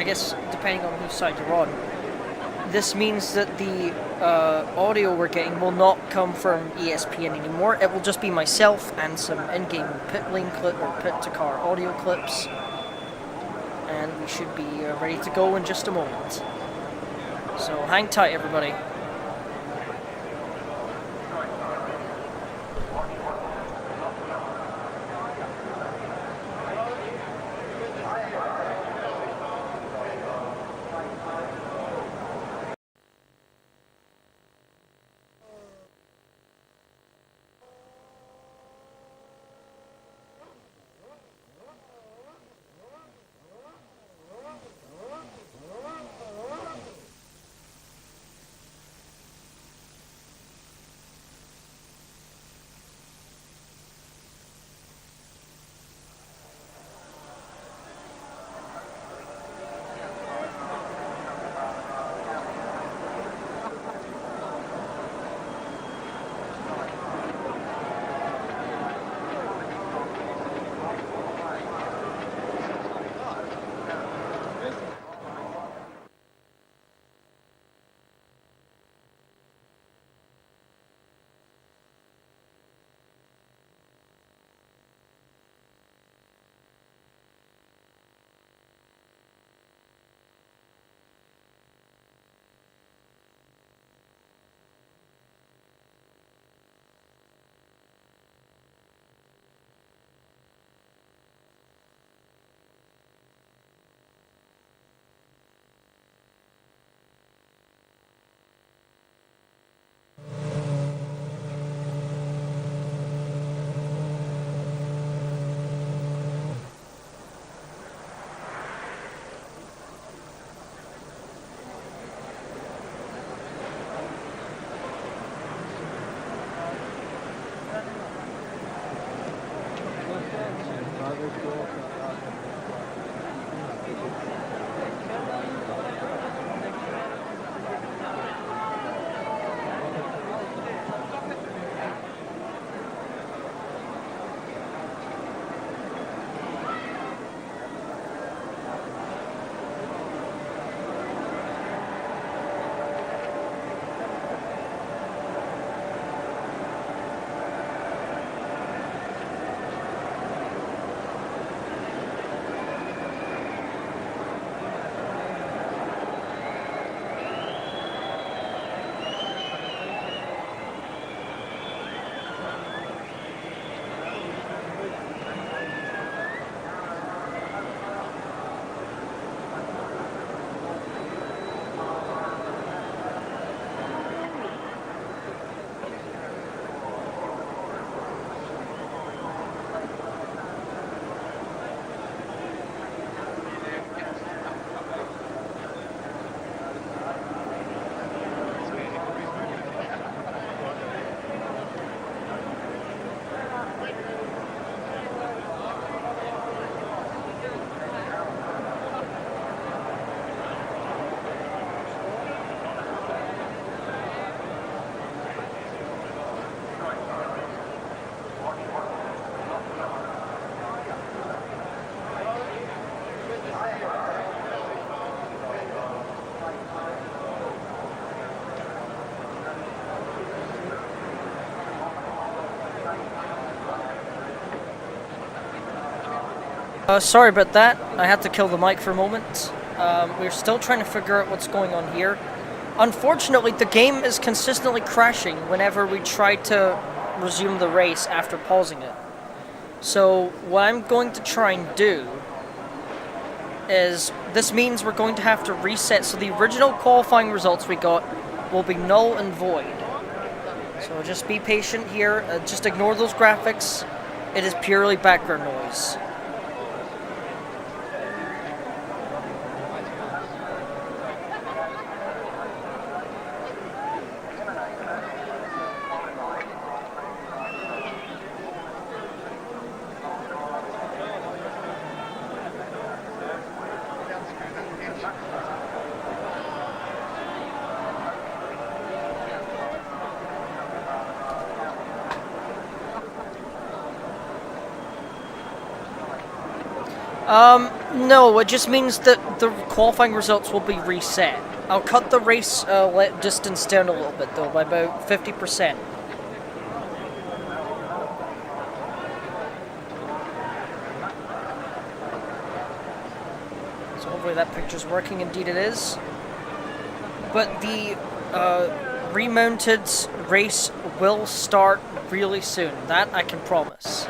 guess depending on whose side you're on, this means that the audio we're getting will not come from ESPN anymore. It will just be myself and some in-game pit lane clip or pit to car audio clips. And we should be ready to go in just a moment. So hang tight, everybody. Sorry about that. I had to kill the mic for a moment. We're still trying to figure out what's going on here. Unfortunately, the game is consistently crashing whenever we try to resume the race after pausing it. So what I'm going to try and do is, this means we're going to have to reset, so the original qualifying results we got will be null and void. So just be patient here, just ignore those graphics. It is purely background noise. No, it just means that the qualifying results will be reset. I'll cut the race distance down a little bit, though, by about 50%. So hopefully that picture's working, indeed it is. But the remounted race will start really soon, that I can promise.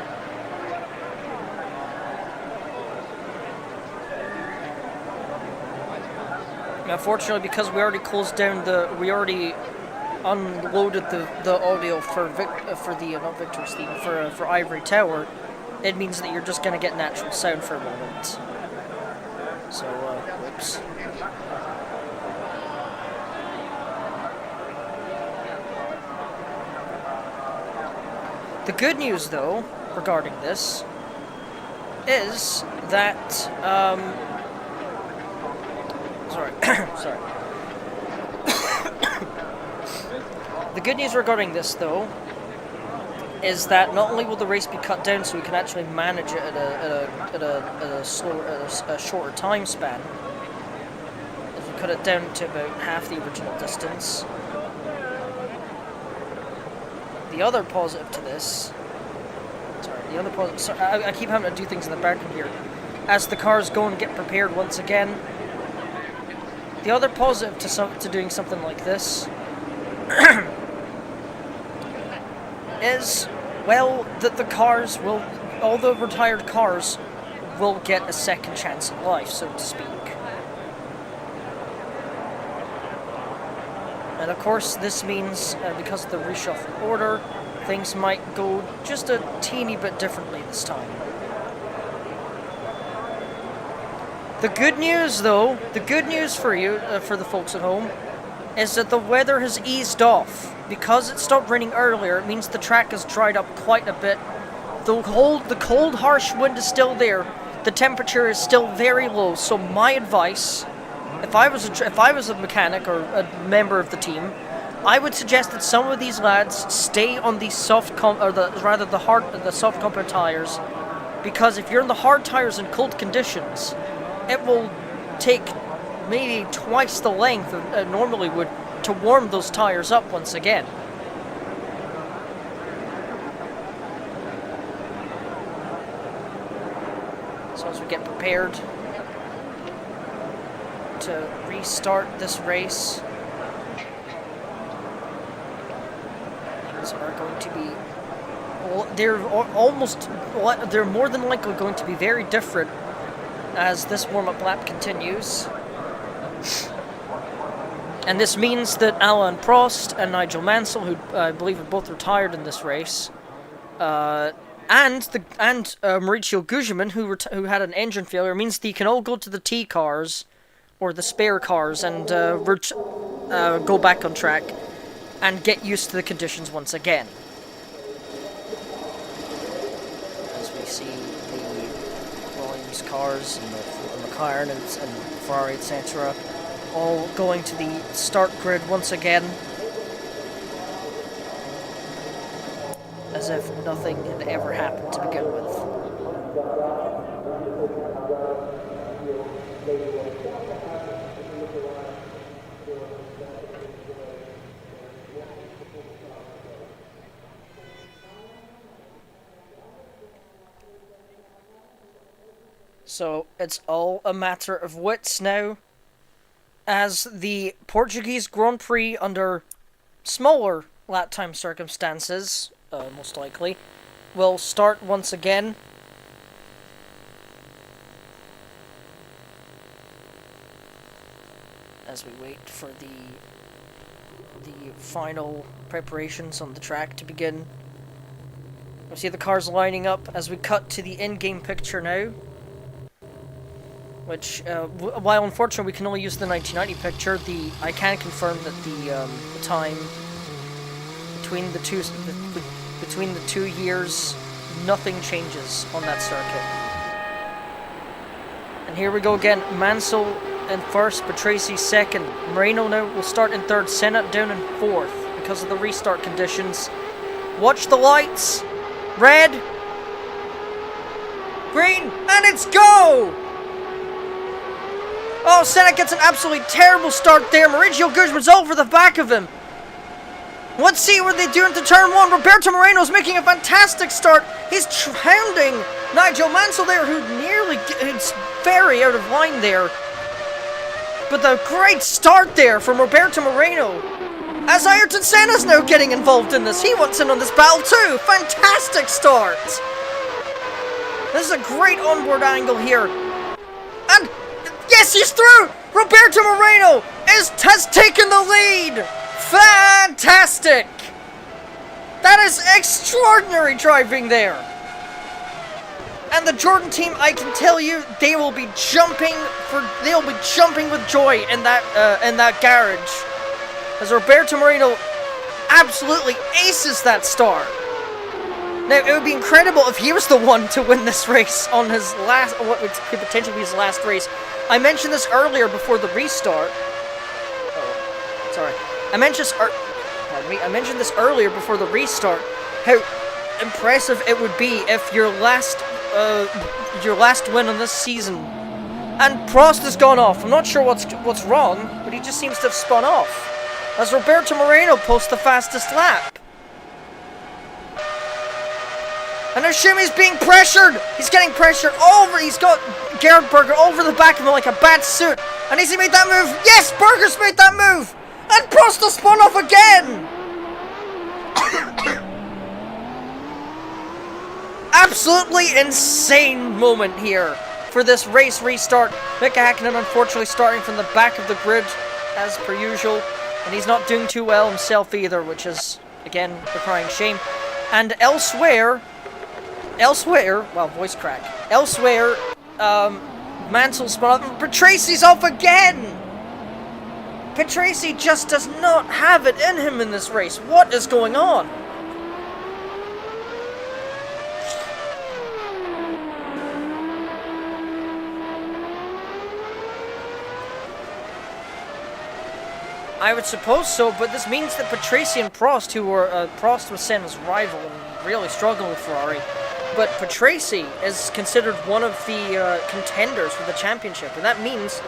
Unfortunately, because we already closed down we already unloaded the audio for not Victor's theme, for Ivory Tower, it means that you're just gonna get natural sound for a moment. So, whoops. The good news, though, regarding this, is that, sorry. The good news regarding this, though, is that not only will the race be cut down so we can actually manage it at a shorter time span, if we cut it down to about half the original distance. The other positive to this, I keep having to do things in the background here. As the cars go and get prepared once again, the other positive to doing something like this is, well, that the cars will, all the retired cars will get a second chance at life, so to speak. And of course, this means, because of the reshuffle order, things might go just a teeny bit differently this time. The good news, though, the good news for you, for the folks at home, is that the weather has eased off. Because it stopped raining earlier, it means the track has dried up quite a bit. The cold, harsh wind is still there. The temperature is still very low. So my advice, if I was a mechanic or a member of the team, I would suggest that some of these lads stay on the soft compound tires, because if you're in the hard tires in cold conditions, it will take maybe twice the length it normally would to warm those tires up once again. So as we get prepared to restart this race, things are going to be, they're more than likely going to be very different as this warm-up lap continues. And this means that Alain Prost and Nigel Mansell, who I believe are both retired in this race, and Mauricio Gugelmin, who had an engine failure, means that you can all go to the T cars, or the spare cars, and go back on track and get used to the conditions once again. As we see the Williams cars and the McLaren and Ferrari, etc., all going to the start grid once again, as if nothing had ever happened to begin with. So it's all a matter of wits now, as the Portuguese Grand Prix under smaller lap time circumstances, most likely, will start once again. As we wait for the final preparations on the track to begin. We see the cars lining up as we cut to the in-game picture now. Which, while unfortunately we can only use the 1990 picture, I can confirm that the time between the two years, nothing changes on that circuit. And here we go again. Mansell in first, Patrese second. Moreno now will start in third. Senna down in fourth because of the restart conditions. Watch the lights. Red, green, and it's go! Oh, Senna gets an absolutely terrible start there. Mauricio Guzman's over the back of him. Let's see what they do into turn one. Roberto Moreno's making a fantastic start. He's hounding Nigel Mansell there, who nearly gets very out of line there. But the great start there from Roberto Moreno. As Ayrton Senna's now getting involved in this. He wants in on this battle too. Fantastic start. This is a great onboard angle here. And yes, he's through! Roberto Moreno has taken the lead! Fantastic! That is extraordinary driving there. And the Jordan team, I can tell you, they will be jumping with joy in that garage. As Roberto Moreno absolutely aces that start. Now, it would be incredible if he was the one to win this race on his last, what could potentially be his last race. I mentioned this earlier before the restart. Oh, sorry. I mentioned this earlier before the restart. How impressive it would be if your last win on this season. And Prost has gone off. I'm not sure what's wrong, but he just seems to have spun off. As Roberto Moreno posts the fastest lap. And now Schummi's being pressured. He's getting pressured over. He's got Gerhard Berger over the back of him like a bad suit. And has he made that move? Yes, Berger's made that move. And Prost has spun off again. Absolutely insane moment here for this race restart. Mika Häkkinen unfortunately starting from the back of the grid as per usual. And he's not doing too well himself either, which is, again, a crying shame. And elsewhere, well, voice crack. Elsewhere, Mansell spun off. Patrese off again! Patrese just does not have it in him in this race. What is going on? I would suppose so, but this means that Patrese and Prost, who were Prost was Senna's rival and really struggling with Ferrari, but Patrese is considered one of the contenders for the championship, and that means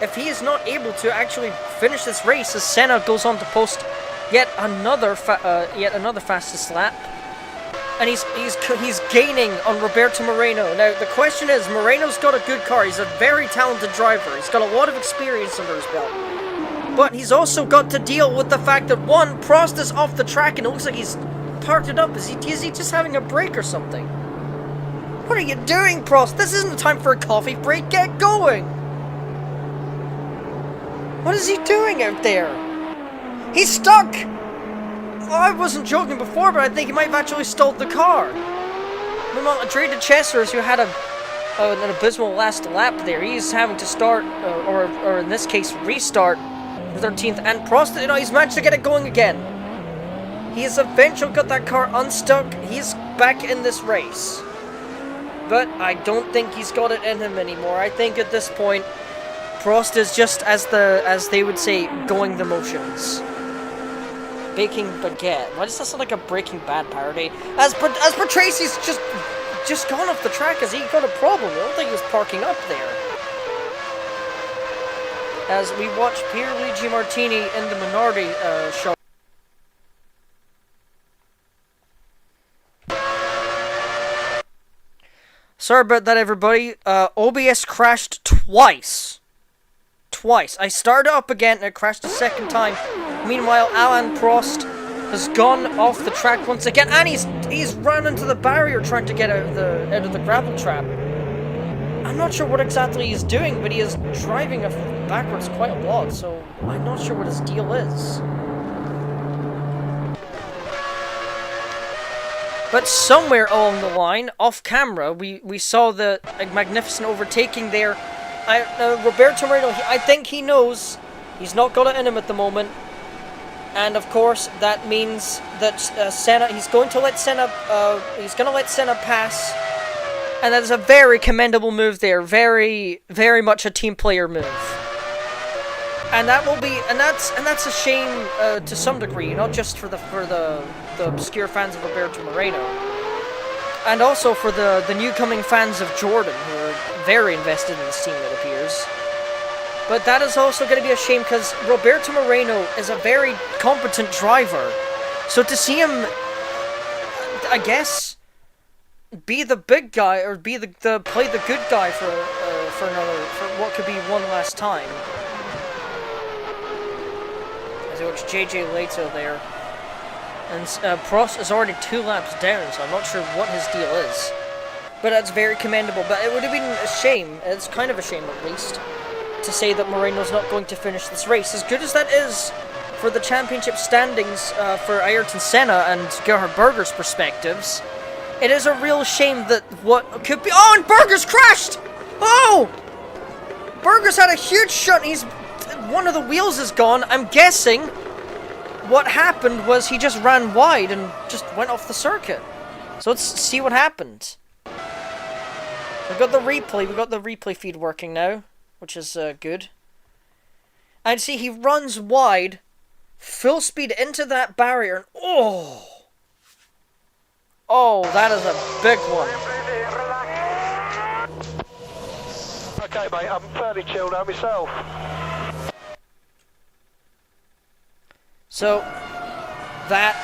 if he is not able to actually finish this race, as Senna goes on to post yet another fastest lap, and he's gaining on Roberto Moreno. Now the question is, Moreno's got a good car. He's a very talented driver. He's got a lot of experience under his belt. But he's also got to deal with the fact that, one, Prost is off the track and it looks like he's parked it up. Is he just having a break or something? What are you doing, Prost? This isn't the time for a coffee break. Get going! What is he doing out there? He's stuck! Oh, I wasn't joking before, but I think he might have actually stalled the car. Meanwhile, Andrea de Cesaris, who had an abysmal last lap there, he's having to start, or in this case, restart, 13th, and Prost, he's managed to get it going again. He has eventually got that car unstuck. He's back in this race. But I don't think he's got it in him anymore. I think at this point, Prost is just, as they would say, going the motions. Baking baguette. Why does that sound like a Breaking Bad parody? As Patrese just gone off the track. Has he got a problem? I don't think he was parking up there. As we watch Pierluigi Martini in the Minardi show. Sorry about that, everybody. OBS crashed twice. Twice. I started up again and it crashed a second time. Meanwhile, Alain Prost has gone off the track once again, and he's run into the barrier trying to get out of the gravel trap. I'm not sure what exactly he's doing, but he is driving backwards quite a lot, so I'm not sure what his deal is. But somewhere along the line, off camera, we saw the magnificent overtaking there. Roberto Moreno, I think he knows he's not got it in him at the moment. And of course, that means that Senna, he's going to let Senna pass. And that is a very commendable move there. Very, very much a team player move. And that will be, and that's a shame to some degree, not just for the obscure fans of Roberto Moreno, and also for the newcoming fans of Jordan, who are very invested in this team, it appears. But that is also going to be a shame because Roberto Moreno is a very competent driver. So to see him, I guess, be the big guy or be play the good guy for what could be one last time. As you watch JJ Leto there. And Prost is already 2 laps down, so I'm not sure what his deal is. But that's very commendable. But it would have been a shame, it's kind of a shame at least, to say that Moreno's not going to finish this race. As good as that is for the championship standings for Ayrton Senna and Gerhard Berger's perspectives, it is a real shame that what could be... Oh, and Berger's crashed! Oh! Berger's had a huge shot, and one of the wheels is gone. I'm guessing what happened was he just ran wide and just went off the circuit. So let's see what happened. We've got the replay feed working now, which is good. And see, he runs wide, full speed into that barrier, and oh, that is a big one. Okay, mate, I'm fairly chilled out myself. So, that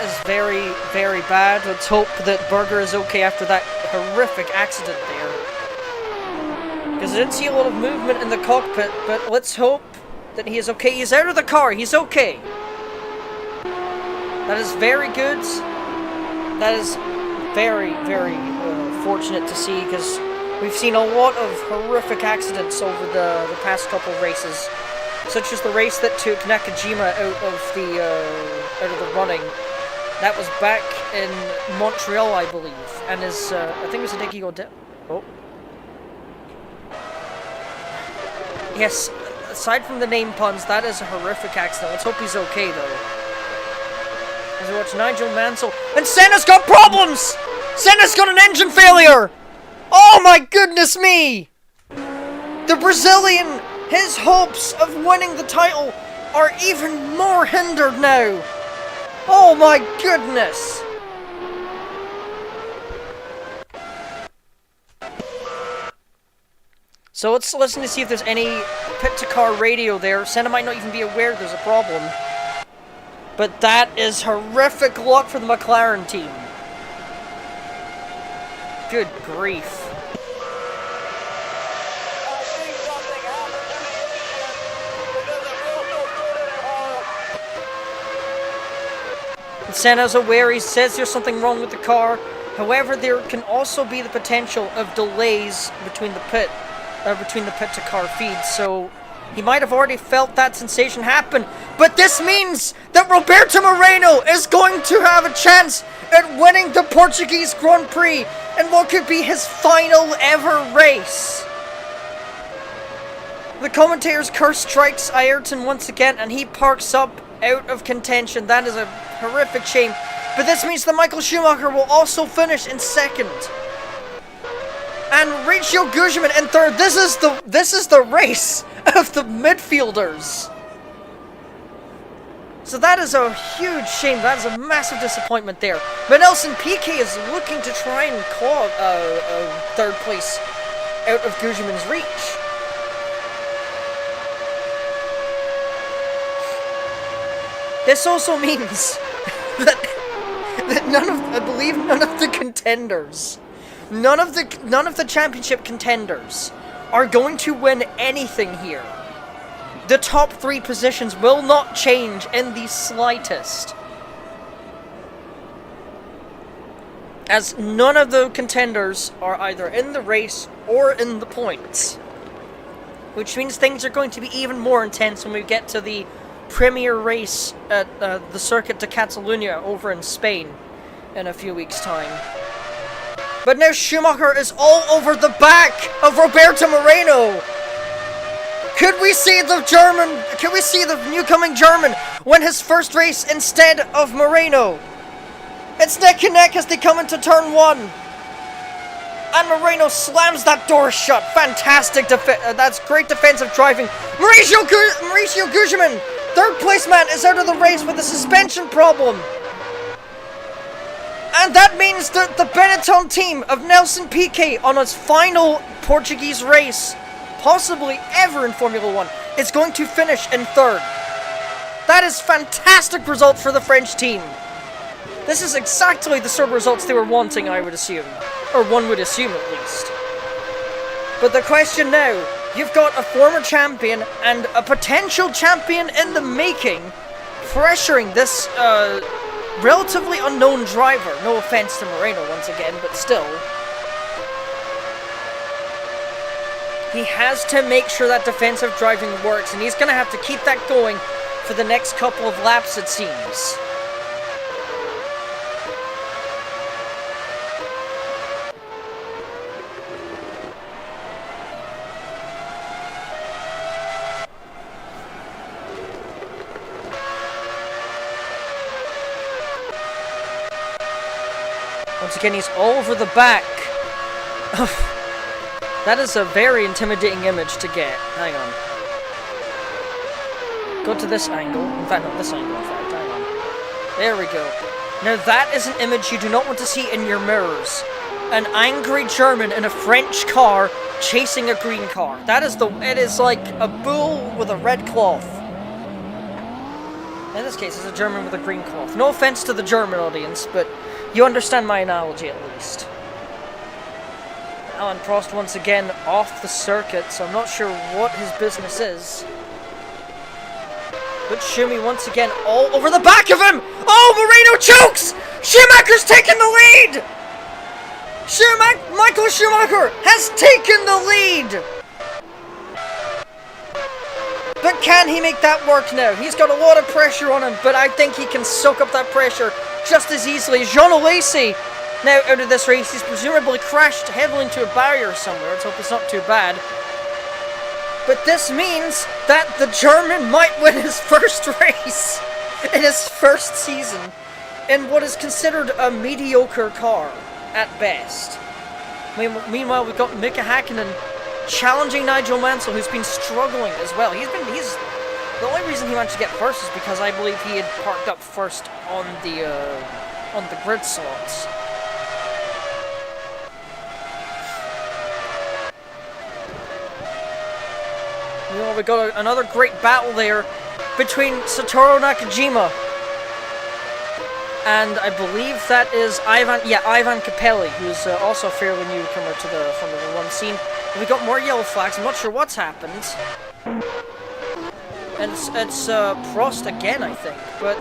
is very, very bad. Let's hope that Berger is okay after that horrific accident there. Because I didn't see a lot of movement in the cockpit, but let's hope that he is okay. He's out of the car, he's okay. That is very good. That is very, very fortunate to see, because we've seen a lot of horrific accidents over the past couple of races. Such as the race that took Nakajima out of the running. That was back in Montreal, I believe, and I think it was Hideki Odell. Oh. Yes, aside from the name puns, that is a horrific accident. Let's hope he's okay, though. As we watch Nigel Mansell, and Senna's got problems! Senna's got an engine failure! Oh my goodness me! The Brazilian... His hopes of winning the title are even more hindered now. Oh my goodness. So let's listen to see if there's any pit-to-car radio there. Senna might not even be aware there's a problem. But that is horrific luck for the McLaren team. Good grief. Senna's aware, he says there's something wrong with the car. However, there can also be the potential of delays between the pit-to-car feeds, so he might have already felt that sensation happen. But this means that Roberto Moreno is going to have a chance at winning the Portuguese Grand Prix in what could be his final ever race. The commentator's curse strikes Ayrton once again, and he parks up out of contention. That is a horrific shame. But this means that Michael Schumacher will also finish in second. And Rachel Gugelmin in third. This is the race of the midfielders. So that is a huge shame. That is a massive disappointment there. But Nelson Piquet is looking to try and claw third place out of Gugelmin's reach. This also means that none of the contenders None of the championship contenders are going to win anything here. The top 3 positions will not change in the slightest, as none of the contenders are either in the race or in the points, which means things are going to be even more intense when we get to the premier race at the Circuit de Catalunya over in Spain in a few weeks' time. But now Schumacher is all over the back of Roberto Moreno. Could we see the newcoming German win his first race instead of Moreno? It's neck and neck as they come into turn 1. And Moreno slams that door shut. Fantastic that's great defensive driving. Mauricio Gugelmin, third place man, is out of the race with a suspension problem. And that means that the Benetton team of Nelson Piquet on its final Portuguese race, possibly ever in Formula 1, is going to finish in 3rd. That is fantastic result for the French team. This is exactly the sort of results they were wanting, I would assume. Or one would assume, at least. But the question now, you've got a former champion and a potential champion in the making pressuring this relatively unknown driver. No offense to Moreno once again, but still. He has to make sure that defensive driving works, and he's going to have to keep that going for the next couple of laps, it seems. Once again, he's all over the back. That is a very intimidating image to get. Hang on. Go to this angle. In fact, not this angle, in fact. Hang on. There we go. Now that is an image you do not want to see in your mirrors. An angry German in a French car chasing a green car. It is like a bull with a red cloth. In this case, it's a German with a green cloth. No offense to the German audience, but you understand my analogy at least. Alan Prost once again off the circuit, so I'm not sure what his business is. But Schumi once again all over the back of him! Oh, Moreno chokes! Schumacher's taken the lead! Michael Schumacher has taken the lead! But can he make that work now? He's got a lot of pressure on him, but I think he can soak up that pressure just as easily. Jean Alesi now out of this race. He's presumably crashed heavily into a barrier somewhere. Let's hope it's not too bad. But this means that the German might win his first race in his first season in what is considered a mediocre car at best. Meanwhile, we've got Mika Hakkinen challenging Nigel Mansell, who's been struggling as well. The only reason he managed to get first is because I believe he had parked up first on the grid slots. We got another great battle there between Satoru Nakajima and I believe that is Ivan Capelli, who's also a fairly newcomer to the Formula 1 scene. And we got more yellow flags. I'm not sure what's happened. And it's Prost again, I think. But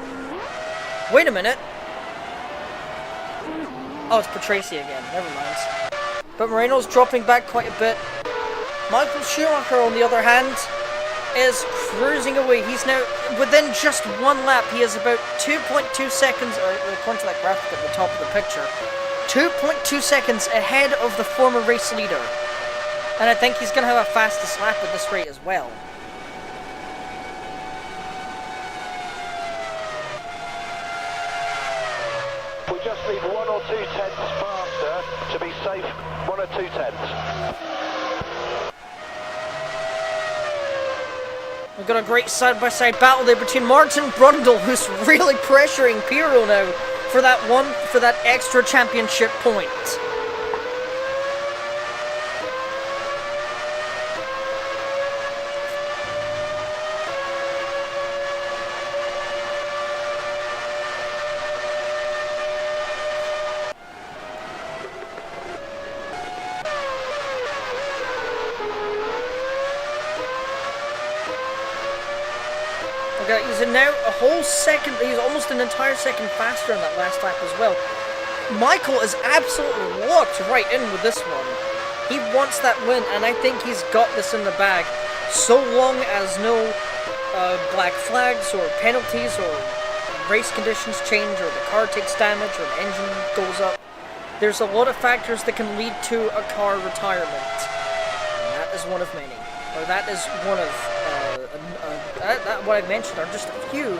wait a minute. Oh, it's Patrese again. Never mind. But Moreno's dropping back quite a bit. Michael Schumacher, on the other hand, is cruising away. He's now within just one lap. He is about 2.2 seconds, according to that graphic at the top of the picture, 2.2 seconds ahead of the former race leader. And I think he's going to have a fastest lap at this rate as well. We just need 1 or 2 tenths faster to be safe. 1 or 2 tenths. We've got a great side-by-side battle there between Martin Brundle, who's really pressuring Pirro now for that extra championship point. he's now a whole second, he's almost an entire second faster in that last lap as well. Michael is absolutely locked right in with this one. He wants that win, and I think he's got this in the bag. So long as no black flags or penalties or race conditions change or the car takes damage or the engine goes up. There's a lot of factors that can lead to a car retirement. And that is one of many. Or that is one of, what I mentioned are just a few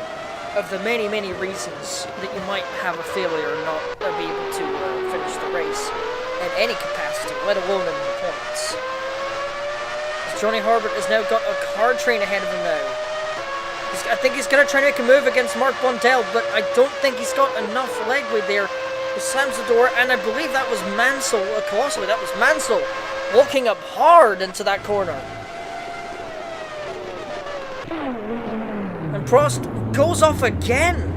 of the many, many reasons that you might have a failure and not be able to finish the race in any capacity, let alone in the points. Johnny Harbert has now got a car train ahead of him now. I think he's going to try to make a move against Mark Blundell, but I don't think he's got enough legway there. He slams the door, and I believe that was Mansell, colossally, that was Mansell walking up hard into that corner. And Prost goes off again.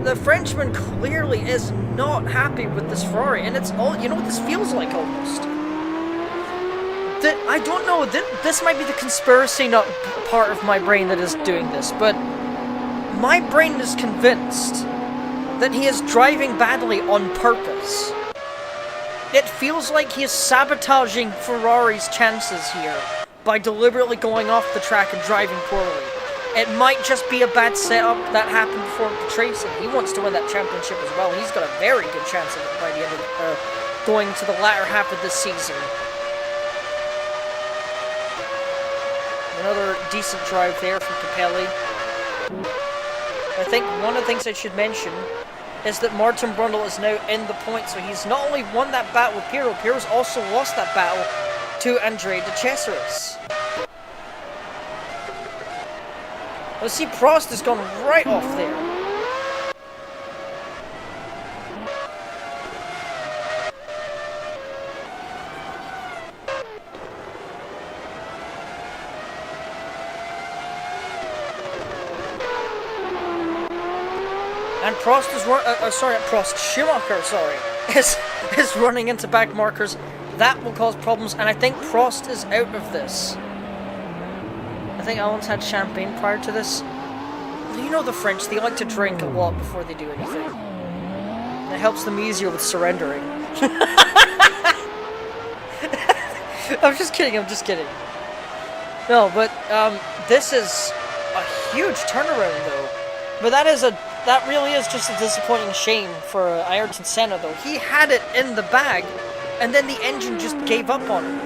The Frenchman clearly is not happy with this Ferrari, and it's all, you know what this feels like almost? I don't know, this might be the conspiracy nut part of my brain that is doing this, but my brain is convinced that he is driving badly on purpose. It feels like he is sabotaging Ferrari's chances here by deliberately going off the track and driving poorly. It might just be a bad setup that happened before Tracy. He wants to win that championship as well. He's got a very good chance of it by the end of going to the latter half of this season. Another decent drive there from Capelli. I think one of the things I should mention is that Martin Brundle is now in the points, so he's not only won that battle with Pirro, Pirro's also lost that battle to Andrea de Cesaris. Let's see, Prost has gone right off there. And Prost is Schumacher, is running into back markers. That will cause problems, and I think Prost is out of this. I think Alan's had champagne prior to this. You know the French, they like to drink a lot before they do anything. And it helps them easier with surrendering. I'm just kidding. No, but this is a huge turnaround though. But that really is just a disappointing shame for Ayrton Senna though. He had it in the bag, and then the engine just gave up on him.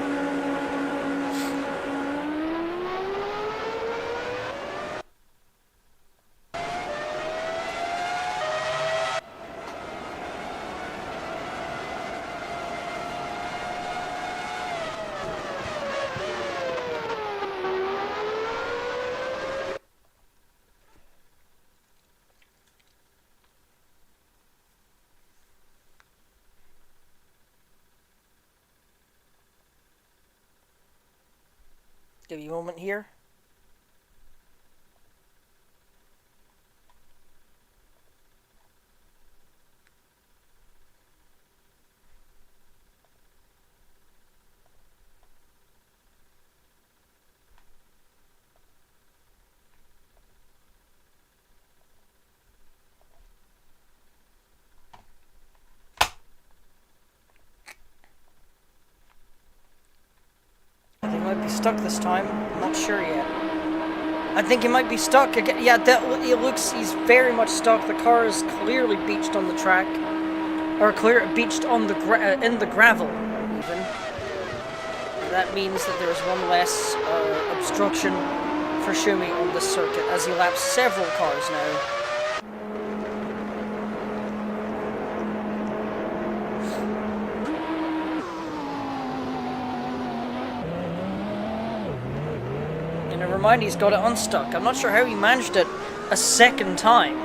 Give you a moment here. Be stuck this time. I'm not sure yet. I think he might be stuck again. Yeah, he's very much stuck. The car is clearly beached on the track, or beached on the in the gravel even. That means that there's one less obstruction for Schumi on this circuit as he laps several cars now. Mind, he's got it unstuck. I'm not sure how he managed it a second time.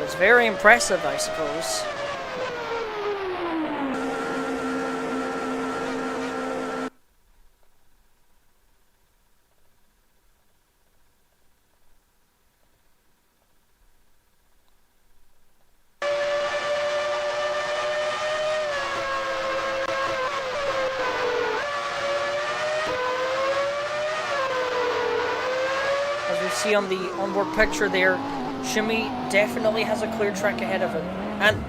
It's very impressive, I suppose. you see on the onboard picture there, Shimmy definitely has a clear track ahead of him. And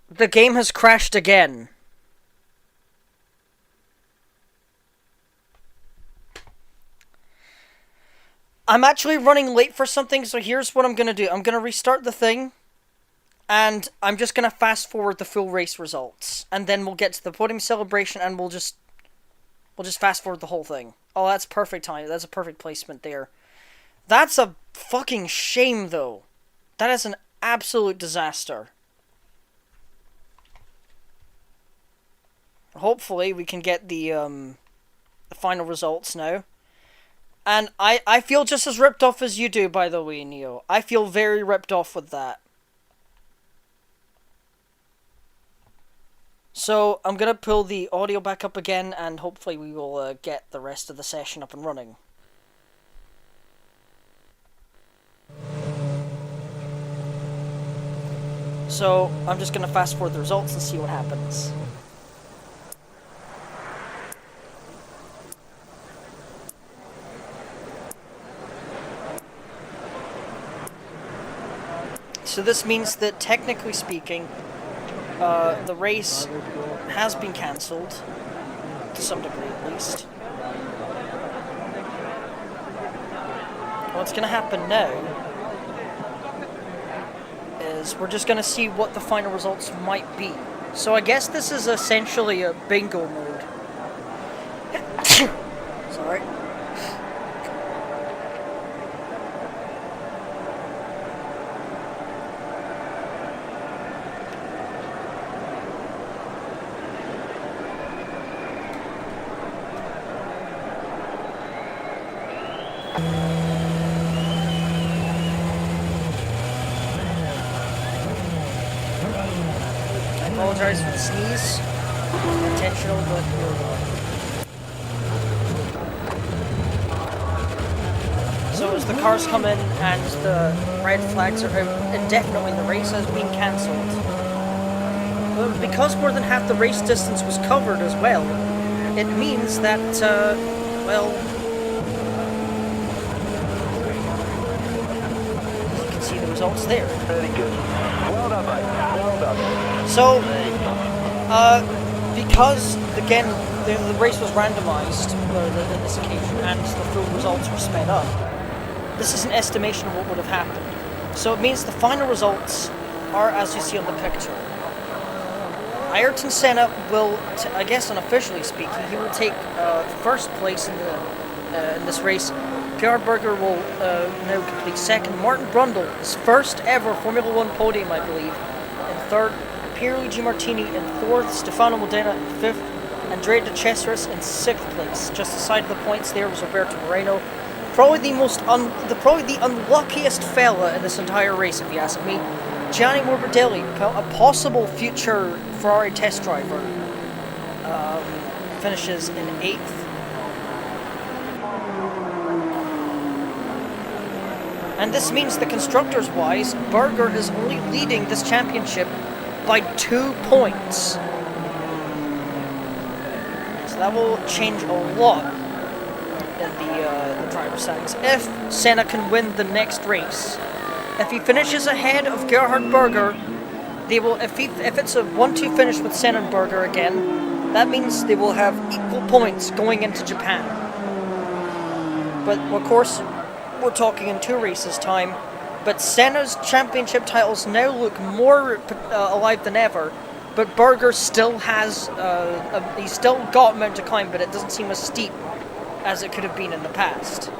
the game has crashed again. I'm actually running late for something, so here's what I'm going to do. I'm going to restart the thing, and I'm just going to fast forward the full race results. And then we'll get to the podium celebration, and we'll just fast forward the whole thing. Oh, that's perfect time. That's a perfect placement there. That's a fucking shame, though. That is an absolute disaster. Hopefully, we can get the final results now. And I feel just as ripped off as you do, by the way, Neo. I feel very ripped off with that. So, I'm going to pull the audio back up again, and hopefully we will get the rest of the session up and running. So, I'm just going to fast forward the results and see what happens. So this means that, technically speaking, the race has been cancelled, to some degree at least. What's going to happen now is we're just going to see what the final results might be. So I guess this is essentially a bingo mode. Sorry. I apologize for the sneeze. Intentional, but here we go. So as the cars come in and the red flags are out indefinitely, the race has been cancelled. But because more than half the race distance was covered as well, it means that, well, you can see the results there. Very good. Well done, mate. Well done. So, because, again, the race was randomised on this occasion, and the full results were sped up, this is an estimation of what would have happened. So it means the final results are as you see on the picture. Ayrton Senna will, I guess unofficially speaking, he will take first place in this race. Gerhard Berger will now complete second. Martin Brundle, his first ever Formula 1 podium, I believe, in third. Pierluigi Martini in fourth. Stefano Modena in fifth. Andrea De Cesaris in sixth place. Just aside the points there was Roberto Moreno. Probably the unluckiest fella in this entire race, if you ask me. Gianni Morbidelli, a possible future Ferrari test driver, finishes in 8th. And this means that constructors-wise, Berger is only leading this championship by 2 points. So that will change a lot in the driver standings. If Senna can win the next race, if he finishes ahead of Gerhard Berger, they will. If it's a 1-2 finish with Senna and Berger again, that means they will have equal points going into Japan. But of course, we're talking in 2 races time. But Senna's championship titles now look more alive than ever. But Berger still has, he's still got a mountain to climb, but it doesn't seem as steep as it could have been in the past.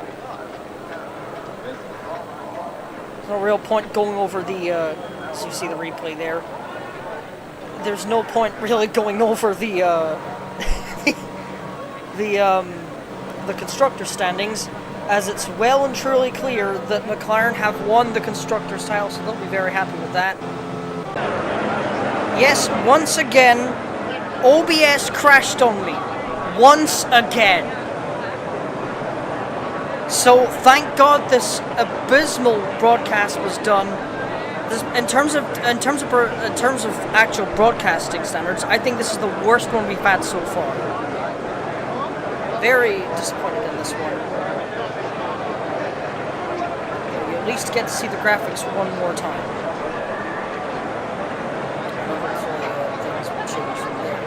No real point going over the, as you see the replay there. There's no point really going over the the constructor standings, as it's well and truly clear that McLaren have won the constructors' title, so they'll be very happy with that. Yes, once again, OBS crashed on me. Once again. So thank God this abysmal broadcast was done. In terms of actual broadcasting standards, I think this is the worst one we've had so far. Very disappointed in this one. You at least get to see the graphics one more time. Hopefully things will change from there.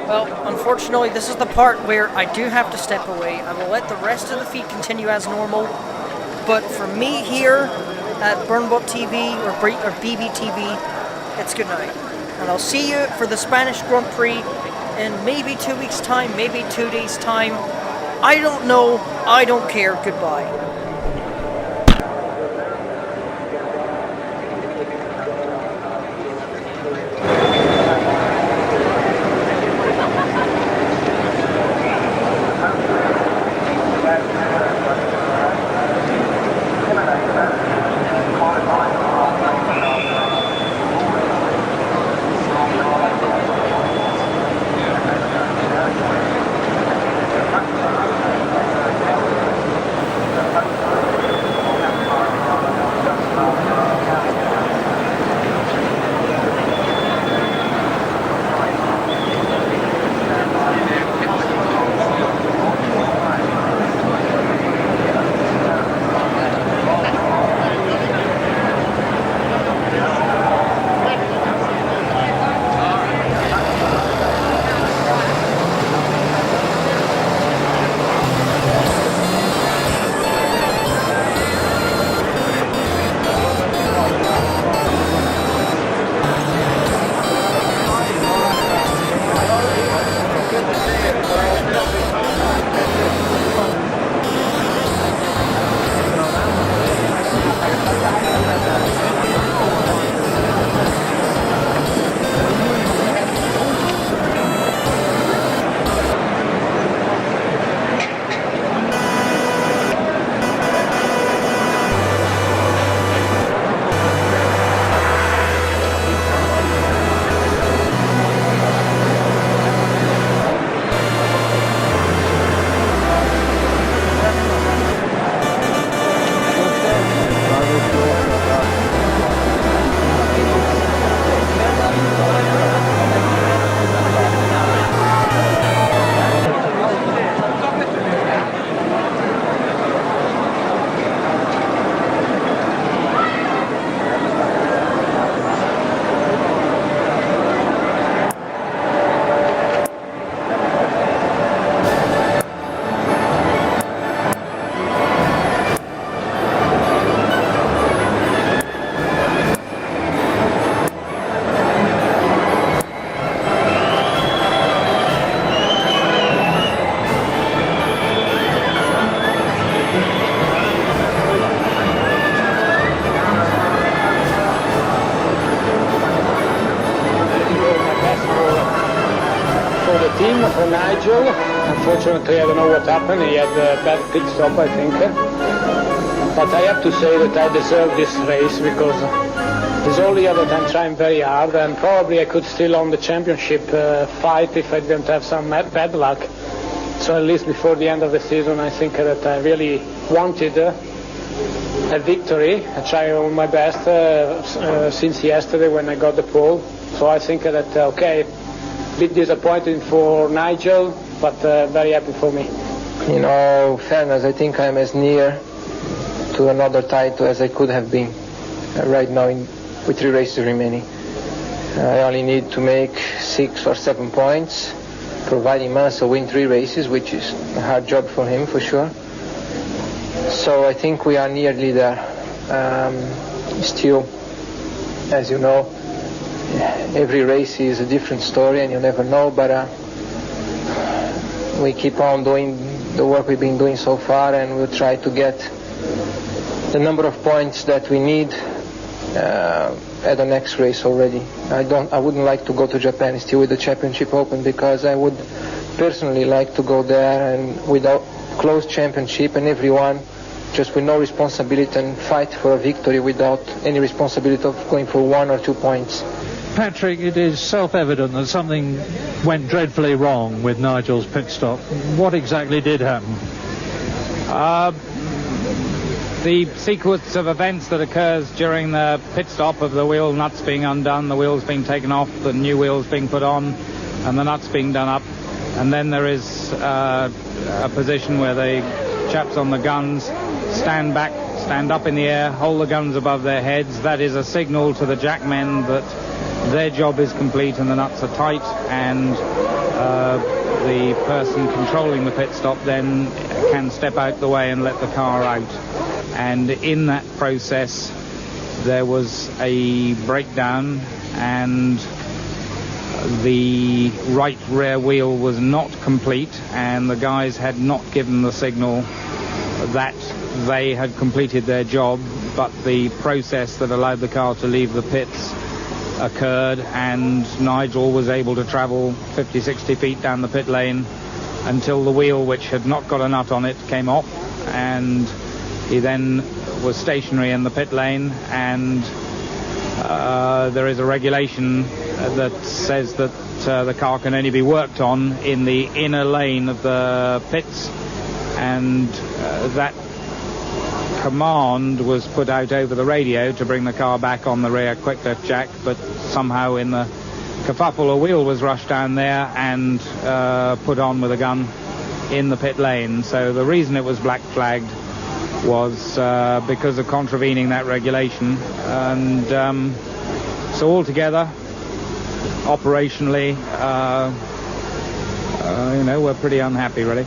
Well, unfortunately, this is the part where I do have to step away. I will let the rest of the feed continue as normal. But for me here at Burnbot TV or BBTV, it's good night. And I'll see you for the Spanish Grand Prix in maybe 2 weeks' time, maybe 2 days' time. I don't know. I don't care. Goodbye. For Nigel, unfortunately I don't know what happened, he had a bad pit stop I think, but I have to say that I deserve this race because it's all year that I'm trying very hard and probably I could still on the championship fight if I didn't have some bad luck. So at least before the end of the season I think that I really wanted a victory. I tried all my best since yesterday when I got the pole, so I think that okay, a bit disappointing for Nigel, but very happy for me. In all fairness, I think I'm as near to another title as I could have been right now with 3 races remaining. I only need to make 6 or 7 points, providing Mansell win 3 races, which is a hard job for him for sure. So I think we are nearly there. Still, as you know, every race is a different story and you never know, but we keep on doing the work we've been doing so far and we'll try to get the number of points that we need at the next race already. I wouldn't like to go to Japan still with the Championship Open, because I would personally like to go there and without close championship and everyone just with no responsibility and fight for a victory without any responsibility of going for 1 or 2 points. Patrick, it is self-evident that something went dreadfully wrong with Nigel's pit stop. What exactly did happen? The sequence of events that occurs during the pit stop of the wheel nuts being undone, the wheels being taken off, the new wheels being put on, and the nuts being done up. And then there is a position where the chaps on the guns stand back, stand up in the air, hold the guns above their heads. That is a signal to the jackmen that their job is complete and the nuts are tight, and the person controlling the pit stop then can step out the way and let the car out. And in that process there was a breakdown, and the right rear wheel was not complete, and the guys had not given the signal that they had completed their job, but the process that allowed the car to leave the pits occurred, and Nigel was able to travel 50-60 feet down the pit lane until the wheel, which had not got a nut on it, came off, and he then was stationary in the pit lane. And there is a regulation that says that the car can only be worked on in the inner lane of the pits, and that command was put out over the radio to bring the car back on the rear quick lift jack, but somehow in the kerfuffle a wheel was rushed down there and put on with a gun in the pit lane. So the reason it was black flagged was because of contravening that regulation, and so altogether operationally we're pretty unhappy really.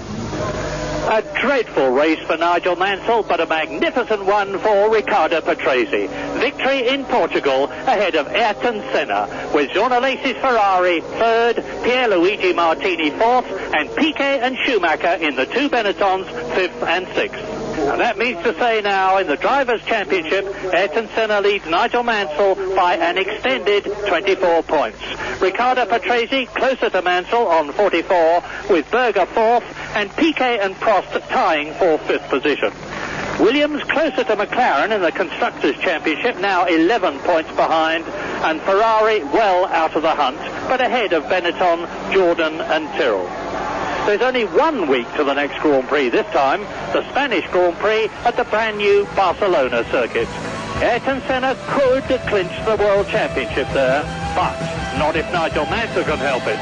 A dreadful race for Nigel Mansell, but a magnificent one for Riccardo Patrese. Victory in Portugal ahead of Ayrton Senna, with Jornalese's Ferrari third, Pierluigi Martini fourth, and Piquet and Schumacher in the two Benettons fifth and sixth. And that means to say now, in the Drivers' Championship, Ayrton Senna leads Nigel Mansell by an extended 24 points. Riccardo Patrese closer to Mansell on 44, with Berger fourth, and Piquet and Prost tying for fifth position. Williams closer to McLaren in the Constructors' Championship, now 11 points behind, and Ferrari well out of the hunt, but ahead of Benetton, Jordan and Tyrrell. There's only 1 week to the next Grand Prix this time, the Spanish Grand Prix at the brand new Barcelona circuit. Ayrton Senna could clinch the World Championship there, but not if Nigel Mansell can help it.